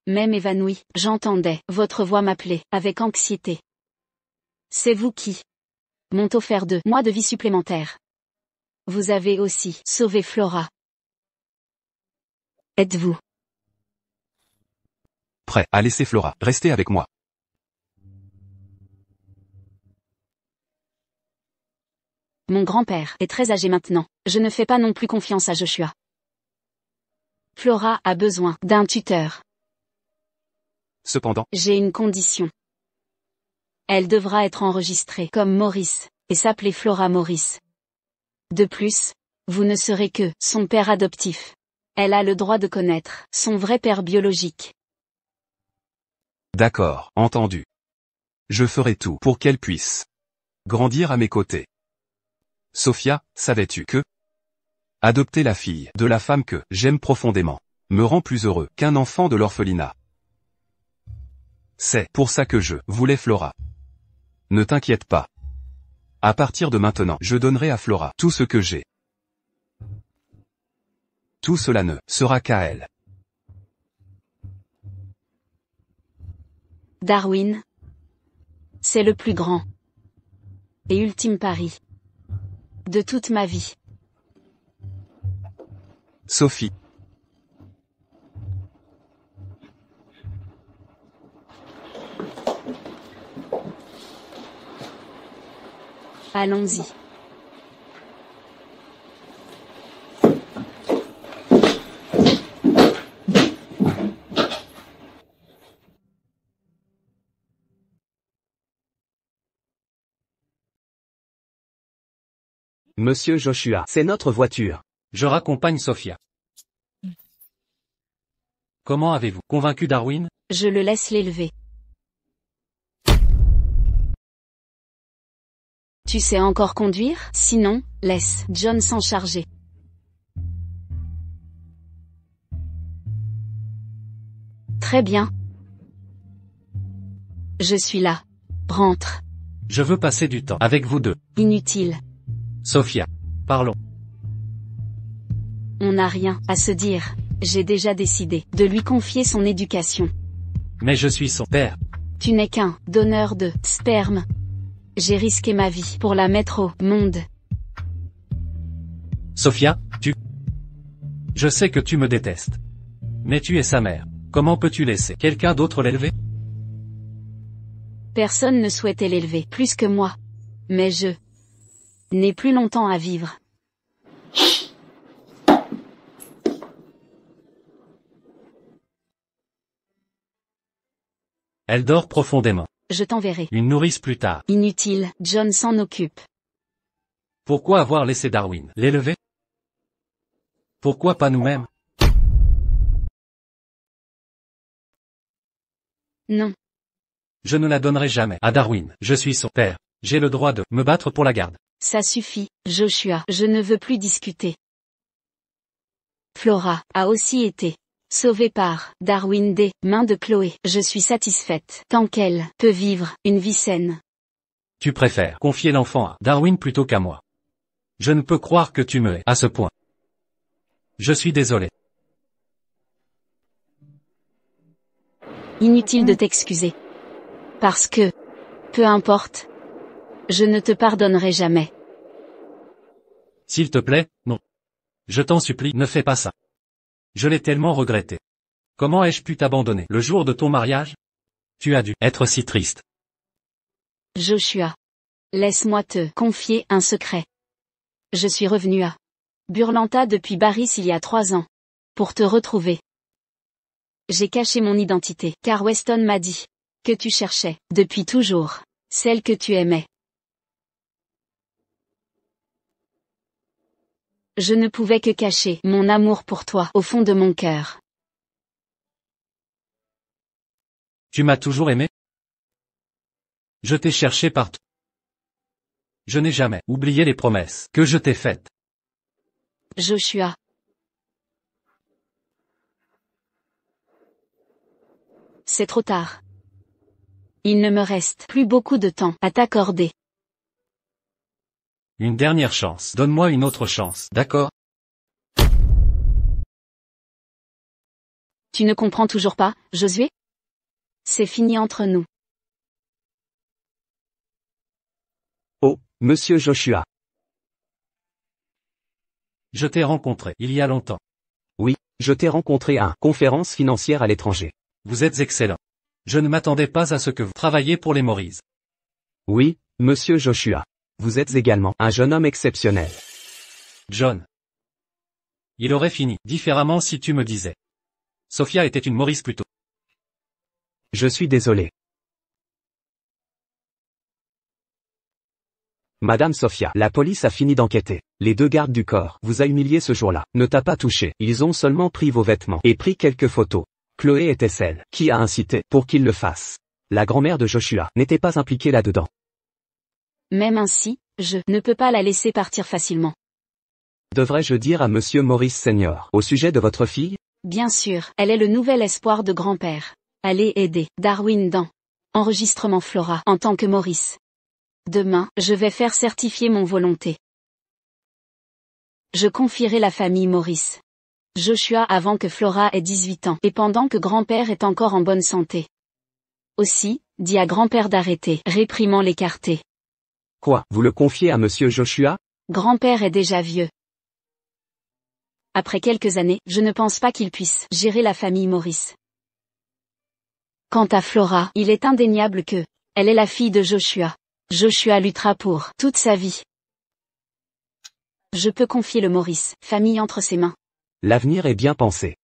Même évanoui, j'entendais votre voix m'appeler avec anxiété. C'est vous qui m'ont offert 2 mois de vie supplémentaires. Vous avez aussi sauvé Flora. Êtes-vous prêt à laisser Flora rester avec moi? Mon grand-père est très âgé maintenant. Je ne fais pas non plus confiance à Joshua. Flora a besoin d'un tuteur. Cependant, J'ai une condition. Elle devra être enregistrée comme Maurice, et s'appeler Flora Maurice. De plus, vous ne serez que son père adoptif. Elle a le droit de connaître son vrai père biologique. d'accord, entendu. Je ferai tout pour qu'elle puisse grandir à mes côtés. Sophia, savais-tu que adopter la fille de la femme que j'aime profondément me rend plus heureux qu'un enfant de l'orphelinat? C'est pour ça que je voulais Flora. Ne t'inquiète pas. À partir de maintenant, je donnerai à Flora tout ce que j'ai. Tout cela ne sera qu'à elle. Darwin. C'est le plus grand et ultime pari de toute ma vie. Sophie. Allons-y. Monsieur Joshua, c'est notre voiture. Je raccompagne Sophia. Comment avez-vous convaincu Darwin? Je le laisse l'élever. Tu sais encore conduire? Sinon, laisse John s'en charger. Très bien. Je suis là. Rentre. Je veux passer du temps avec vous deux. Inutile. Sophia. Parlons. On n'a rien à se dire. J'ai déjà décidé de lui confier son éducation. Mais je suis son père. Tu n'es qu'un donneur de sperme. J'ai risqué ma vie pour la mettre au monde. Sophia, Je sais que tu me détestes. Mais tu es sa mère. Comment peux-tu laisser quelqu'un d'autre l'élever? Personne ne souhaitait l'élever plus que moi. Mais je n'ai plus longtemps à vivre. Elle dort profondément. Je t'enverrai. Une nourrice plus tard. Inutile, John s'en occupe. Pourquoi avoir laissé Darwin l'élever? Pourquoi pas nous-mêmes? Non. Je ne la donnerai jamais à Darwin. Je suis son père. J'ai le droit de me battre pour la garde. Ça suffit, Joshua, je ne veux plus discuter. Flora a aussi été sauvée par Darwin des mains de Chloé. Je suis satisfaite, tant qu'elle peut vivre une vie saine. Tu préfères confier l'enfant à Darwin plutôt qu'à moi. Je ne peux croire que tu me hais à ce point. Je suis désolé. Inutile de t'excuser. Parce que, peu importe, je ne te pardonnerai jamais. S'il te plaît, non. Je t'en supplie, ne fais pas ça. Je l'ai tellement regretté. Comment ai-je pu t'abandonner le jour de ton mariage? Tu as dû être si triste. Joshua. Laisse-moi te confier un secret. Je suis revenu à Burlanta depuis Baris il y a 3 ans. Pour te retrouver. J'ai caché mon identité, car Weston m'a dit que tu cherchais, depuis toujours, celle que tu aimais. Je ne pouvais que cacher mon amour pour toi au fond de mon cœur. Tu m'as toujours aimé? Je t'ai cherché partout. Je n'ai jamais oublié les promesses que je t'ai faites. Joshua. C'est trop tard. Il ne me reste plus beaucoup de temps à t'accorder. Une dernière chance. Donne-moi une autre chance, d'accord? Tu ne comprends toujours pas, Josué? C'est fini entre nous. Oh, monsieur Joshua. Je t'ai rencontré il y a longtemps. Oui, je t'ai rencontré à une conférence financière à l'étranger. Vous êtes excellent. Je ne m'attendais pas à ce que vous travailliez pour les Maurice. Oui, monsieur Joshua. Vous êtes également un jeune homme exceptionnel. John. Il aurait fini différemment si tu me disais. Sophia était une Maurice plus tôt. Je suis désolé. Madame Sophia, la police a fini d'enquêter. Les 2 gardes du corps vous a humilié ce jour-là. Ne t'a pas touché. Ils ont seulement pris vos vêtements et pris quelques photos. Chloé était celle qui a incité pour qu'il le fasse. La grand-mère de Joshua n'était pas impliquée là-dedans. Même ainsi, je ne peux pas la laisser partir facilement. Devrais-je dire à monsieur Maurice Senior au sujet de votre fille? Bien sûr, elle est le nouvel espoir de grand-père. Allez aider Darwin dans Enregistrement Flora en tant que Maurice. Demain, je vais faire certifier mon volonté. Je confierai la famille Maurice. Joshua avant que Flora ait 18 ans et pendant que grand-père est encore en bonne santé. Aussi, dis à grand-père d'arrêter, réprimant l'écarté. Quoi, vous le confiez à monsieur Joshua? Grand-père est déjà vieux. Après quelques années, je ne pense pas qu'il puisse gérer la famille Maurice. Quant à Flora, il est indéniable que elle est la fille de Joshua. Joshua luttera pour toute sa vie. Je peux confier le Maurice, famille entre ses mains. L'avenir est bien pensé.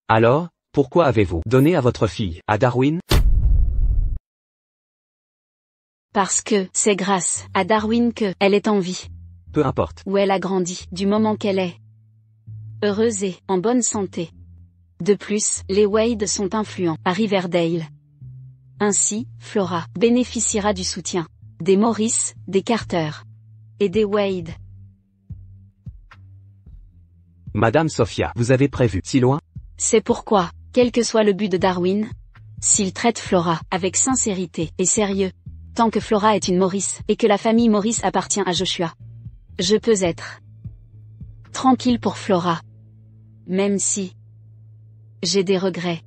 Alors, pourquoi avez-vous donné à votre fille, à Darwin? Parce que c'est grâce à Darwin que elle est en vie. Peu importe. Où elle a grandi, du moment qu'elle est heureuse et en bonne santé. De plus, les Wade sont influents à Riverdale. Ainsi, Flora bénéficiera du soutien des Maurice, des Carter et des Wade. Madame Sophia, vous avez prévu si loin? C'est pourquoi, quel que soit le but de Darwin, s'il traite Flora avec sincérité et sérieux, tant que Flora est une Maurice et que la famille Maurice appartient à Joshua, je peux être tranquille pour Flora. Même si j'ai des regrets.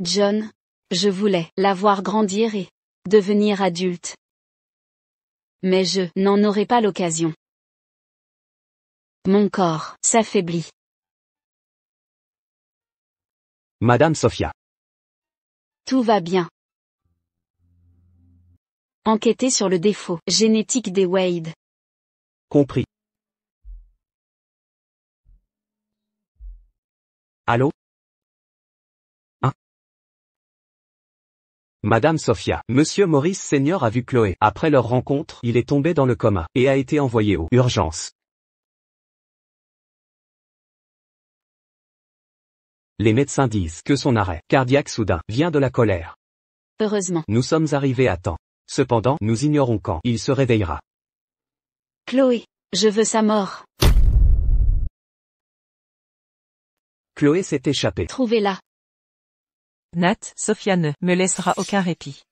John, je voulais la voir grandir et devenir adulte. Mais je n'en aurai pas l'occasion. Mon corps s'affaiblit. Madame Sophia. Tout va bien. Enquêter sur le défaut génétique des Wade. Compris. Allô? Madame Sophia, Monsieur Maurice Senior a vu Chloé. Après leur rencontre, il est tombé dans le coma et a été envoyé aux urgences. Les médecins disent que son arrêt cardiaque soudain vient de la colère. Heureusement. Nous sommes arrivés à temps. Cependant, nous ignorons quand il se réveillera. Chloé, je veux sa mort. Chloé s'est échappée. Trouvez-la. Nat, Sophia ne me laissera aucun répit.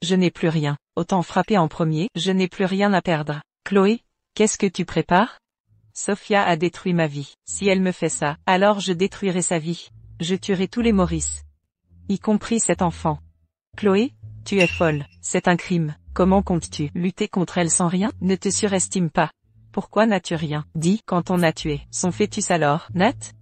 Je n'ai plus rien, autant frapper en premier, je n'ai plus rien à perdre. Chloé, qu'est-ce que tu prépares? Sophia a détruit ma vie. Si elle me fait ça, alors je détruirai sa vie. Je tuerai tous les Maurice. Y compris cet enfant. Chloé, tu es folle, c'est un crime. Comment comptes-tu lutter contre elle sans rien? Ne te surestime pas. Pourquoi n'as-tu rien dit quand on a tué son fœtus alors, Nat?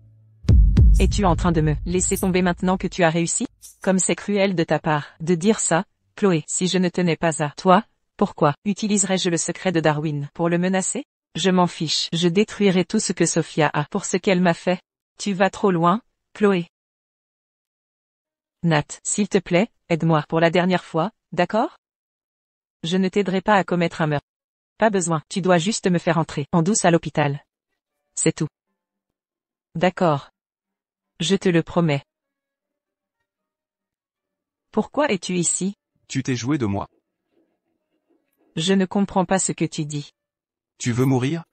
Es-tu en train de me laisser tomber maintenant que tu as réussi? Comme c'est cruel de ta part de dire ça, Chloé. Si je ne tenais pas à toi, pourquoi utiliserais-je le secret de Darwin pour le menacer? Je m'en fiche. Je détruirai tout ce que Sophia a pour ce qu'elle m'a fait. Tu vas trop loin, Chloé. Nat, s'il te plaît, aide-moi pour la dernière fois, d'accord? Je ne t'aiderai pas à commettre un meurtre. Pas besoin, tu dois juste me faire entrer en douce à l'hôpital. C'est tout. D'accord. Je te le promets. Pourquoi es-tu ici? Tu t'es joué de moi. Je ne comprends pas ce que tu dis. Tu veux mourir?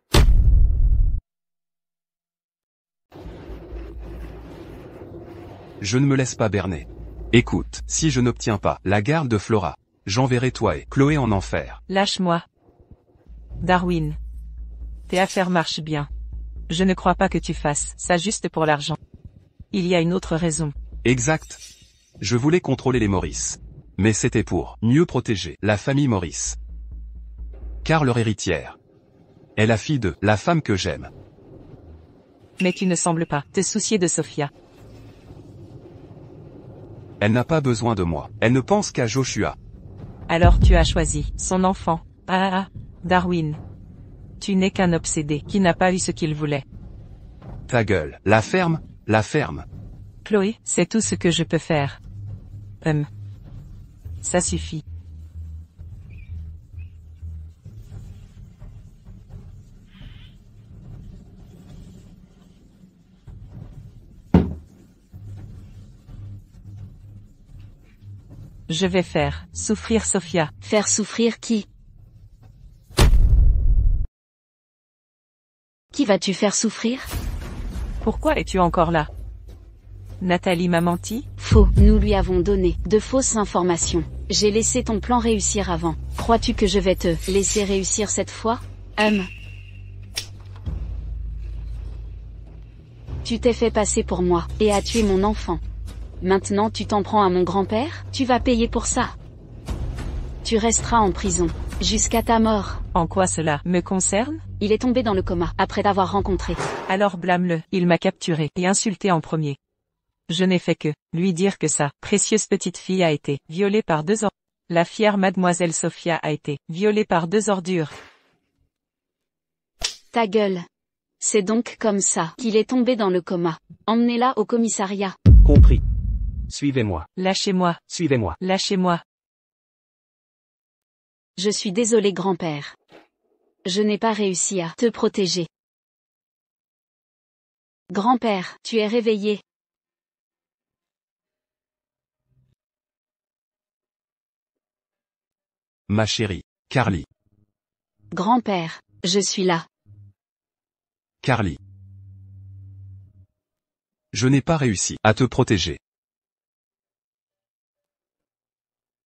Je ne me laisse pas berner. Écoute, si je n'obtiens pas la garde de Flora, j'enverrai toi et Chloé en enfer. Lâche-moi. Darwin. Tes affaires marchent bien. Je ne crois pas que tu fasses ça juste pour l'argent. Il y a une autre raison. Exact. Je voulais contrôler les Maurice. Mais c'était pour mieux protéger la famille Maurice. Car leur héritière est la fille de la femme que j'aime. Mais tu ne sembles pas te soucier de Sophia. Elle n'a pas besoin de moi. Elle ne pense qu'à Joshua. Alors tu as choisi son enfant. Ah, Darwin. Tu n'es qu'un obsédé qui n'a pas eu ce qu'il voulait. Ta gueule. La ferme, la ferme. Chloé, c'est tout ce que je peux faire. Ça suffit. Je vais faire souffrir Sophia. Faire souffrir qui? Qui vas-tu faire souffrir? Pourquoi es-tu encore là? Nathalie m'a menti? Faux, nous lui avons donné de fausses informations. J'ai laissé ton plan réussir avant. Crois-tu que je vais te laisser réussir cette fois? Tu t'es fait passer pour moi, et as tué mon enfant. Maintenant tu t'en prends à mon grand-père? Tu vas payer pour ça. Tu resteras en prison, jusqu'à ta mort. En quoi cela me concerne? Il est tombé dans le coma, après t'avoir rencontré. Alors blâme-le, il m'a capturé et insulté en premier. Je n'ai fait que lui dire que sa précieuse petite fille a été violée par deux ordures. La fière mademoiselle Sophia a été violée par deux ordures. Ta gueule. C'est donc comme ça qu'il est tombé dans le coma. Emmenez-la au commissariat. Compris. Suivez-moi. Lâchez-moi. Suivez-moi. Lâchez-moi. Je suis désolé grand-père. Je n'ai pas réussi à te protéger. Grand-père, tu es réveillé. Ma chérie, Carly. Grand-père, je suis là. Carly. Je n'ai pas réussi à te protéger.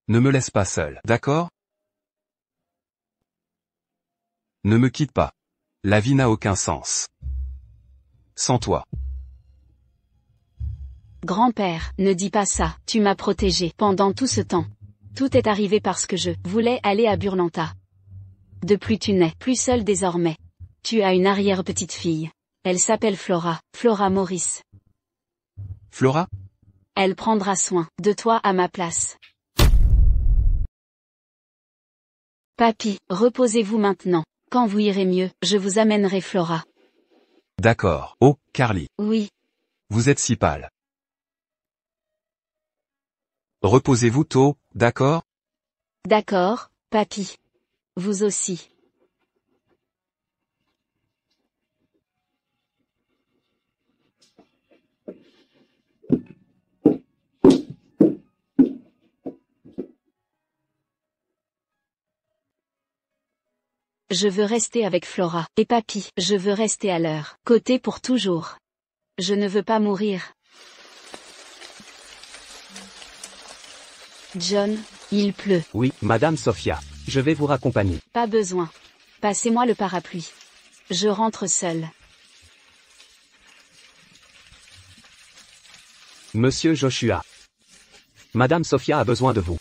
Ne me laisse pas seul, d'accord? Ne me quitte pas. La vie n'a aucun sens sans toi. Grand-père, ne dis pas ça, tu m'as protégé pendant tout ce temps. Tout est arrivé parce que je voulais aller à Burlanta. De plus tu n'es plus seul désormais. Tu as une arrière-petite-fille. Elle s'appelle Flora, Flora Maurice. Flora? Elle prendra soin de toi à ma place. Papy, reposez-vous maintenant. Quand vous irez mieux, je vous amènerai Flora. D'accord. Oh, Carly. Oui. Vous êtes si pâle. Reposez-vous tôt, d'accord? D'accord, papy. Vous aussi. Je veux rester avec Flora. Et papy, je veux rester à leur côté pour toujours. Je ne veux pas mourir. John, il pleut. Oui, Madame Sophia. Je vais vous raccompagner. Pas besoin. Passez-moi le parapluie. Je rentre seul. Monsieur Joshua. Madame Sophia a besoin de vous.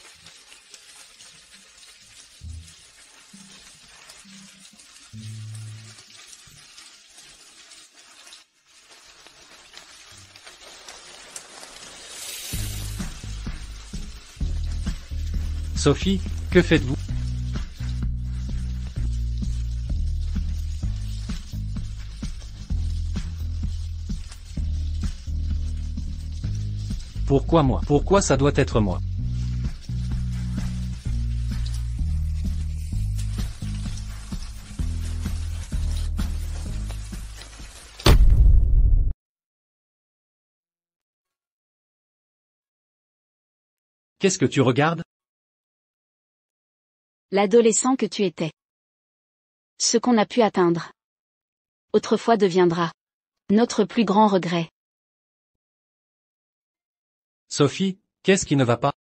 Sophie, que faites-vous? Pourquoi moi? Pourquoi ça doit être moi? Qu'est-ce que tu regardes? L'adolescent que tu étais. Ce qu'on a pu atteindre. Autrefois deviendra notre plus grand regret. Sophie, qu'est-ce qui ne va pas?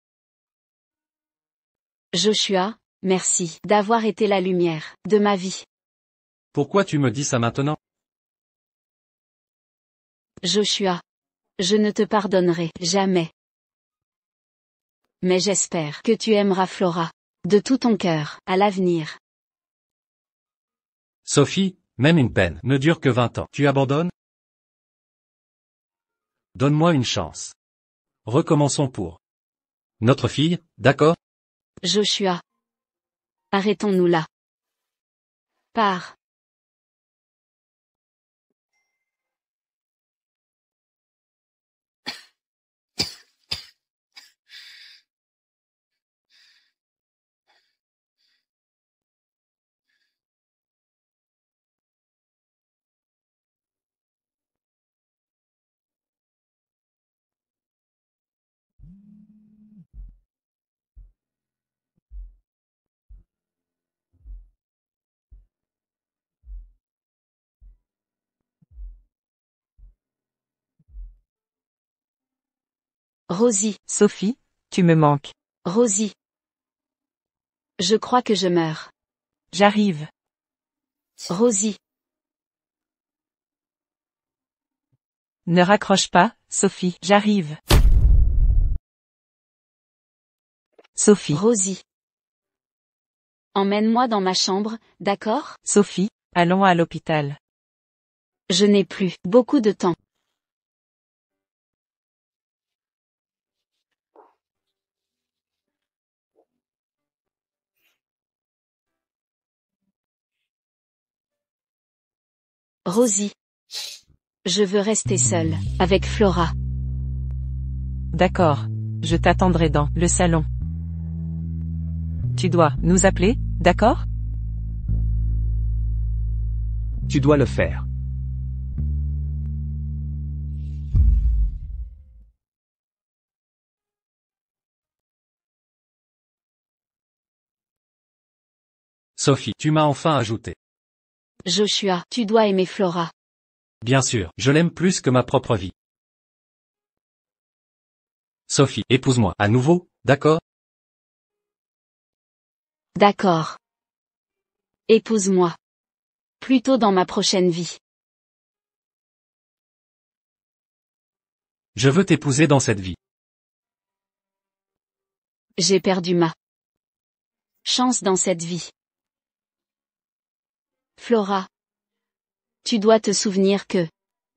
Joshua, merci d'avoir été la lumière de ma vie. Pourquoi tu me dis ça maintenant? Joshua, je ne te pardonnerai jamais. Mais j'espère que tu aimeras Flora de tout ton cœur à l'avenir. Sophie, même une peine ne dure que 20 ans. Tu abandonnes? Donne-moi une chance. Recommençons pour notre fille, d'accord? Joshua. Arrêtons-nous là. Pars. Rosie. Sophie, tu me manques. Rosie. Je crois que je meurs. J'arrive. Rosie. Ne raccroche pas, Sophie, j'arrive. Sophie. Rosie. Emmène-moi dans ma chambre, d'accord? Sophie, allons à l'hôpital. Je n'ai plus beaucoup de temps. Rosie. Je veux rester seule, avec Flora. D'accord. Je t'attendrai dans le salon. Tu dois nous appeler, d'accord? Tu dois le faire. Sophie, tu m'as enfin ajouté. Joshua, tu dois aimer Flora. Bien sûr, je l'aime plus que ma propre vie. Sophie, épouse-moi à nouveau, d'accord? D'accord. Épouse-moi. Plutôt dans ma prochaine vie. Je veux t'épouser dans cette vie. J'ai perdu ma chance dans cette vie. Flora. Tu dois te souvenir que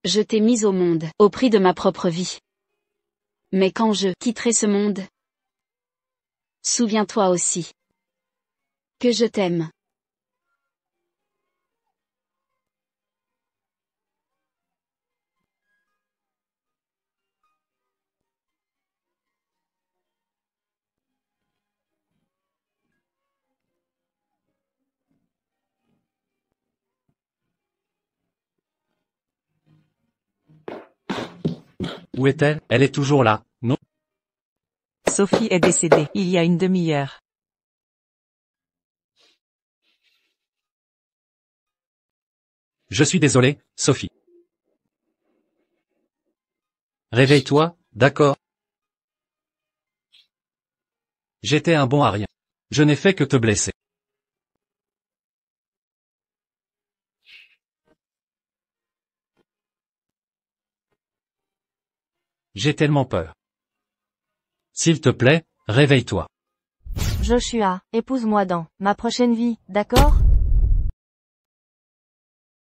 je t'ai mise au monde, au prix de ma propre vie. Mais quand je quitterai ce monde, souviens-toi aussi que je t'aime. Où est-elle? Elle est toujours là, non? Sophie est décédée, il y a une demi-heure. Je suis désolé, Sophie. Réveille-toi, d'accord? J'étais un bon à rien. Je n'ai fait que te blesser. J'ai tellement peur. S'il te plaît, réveille-toi. Joshua, épouse-moi dans ma prochaine vie, d'accord?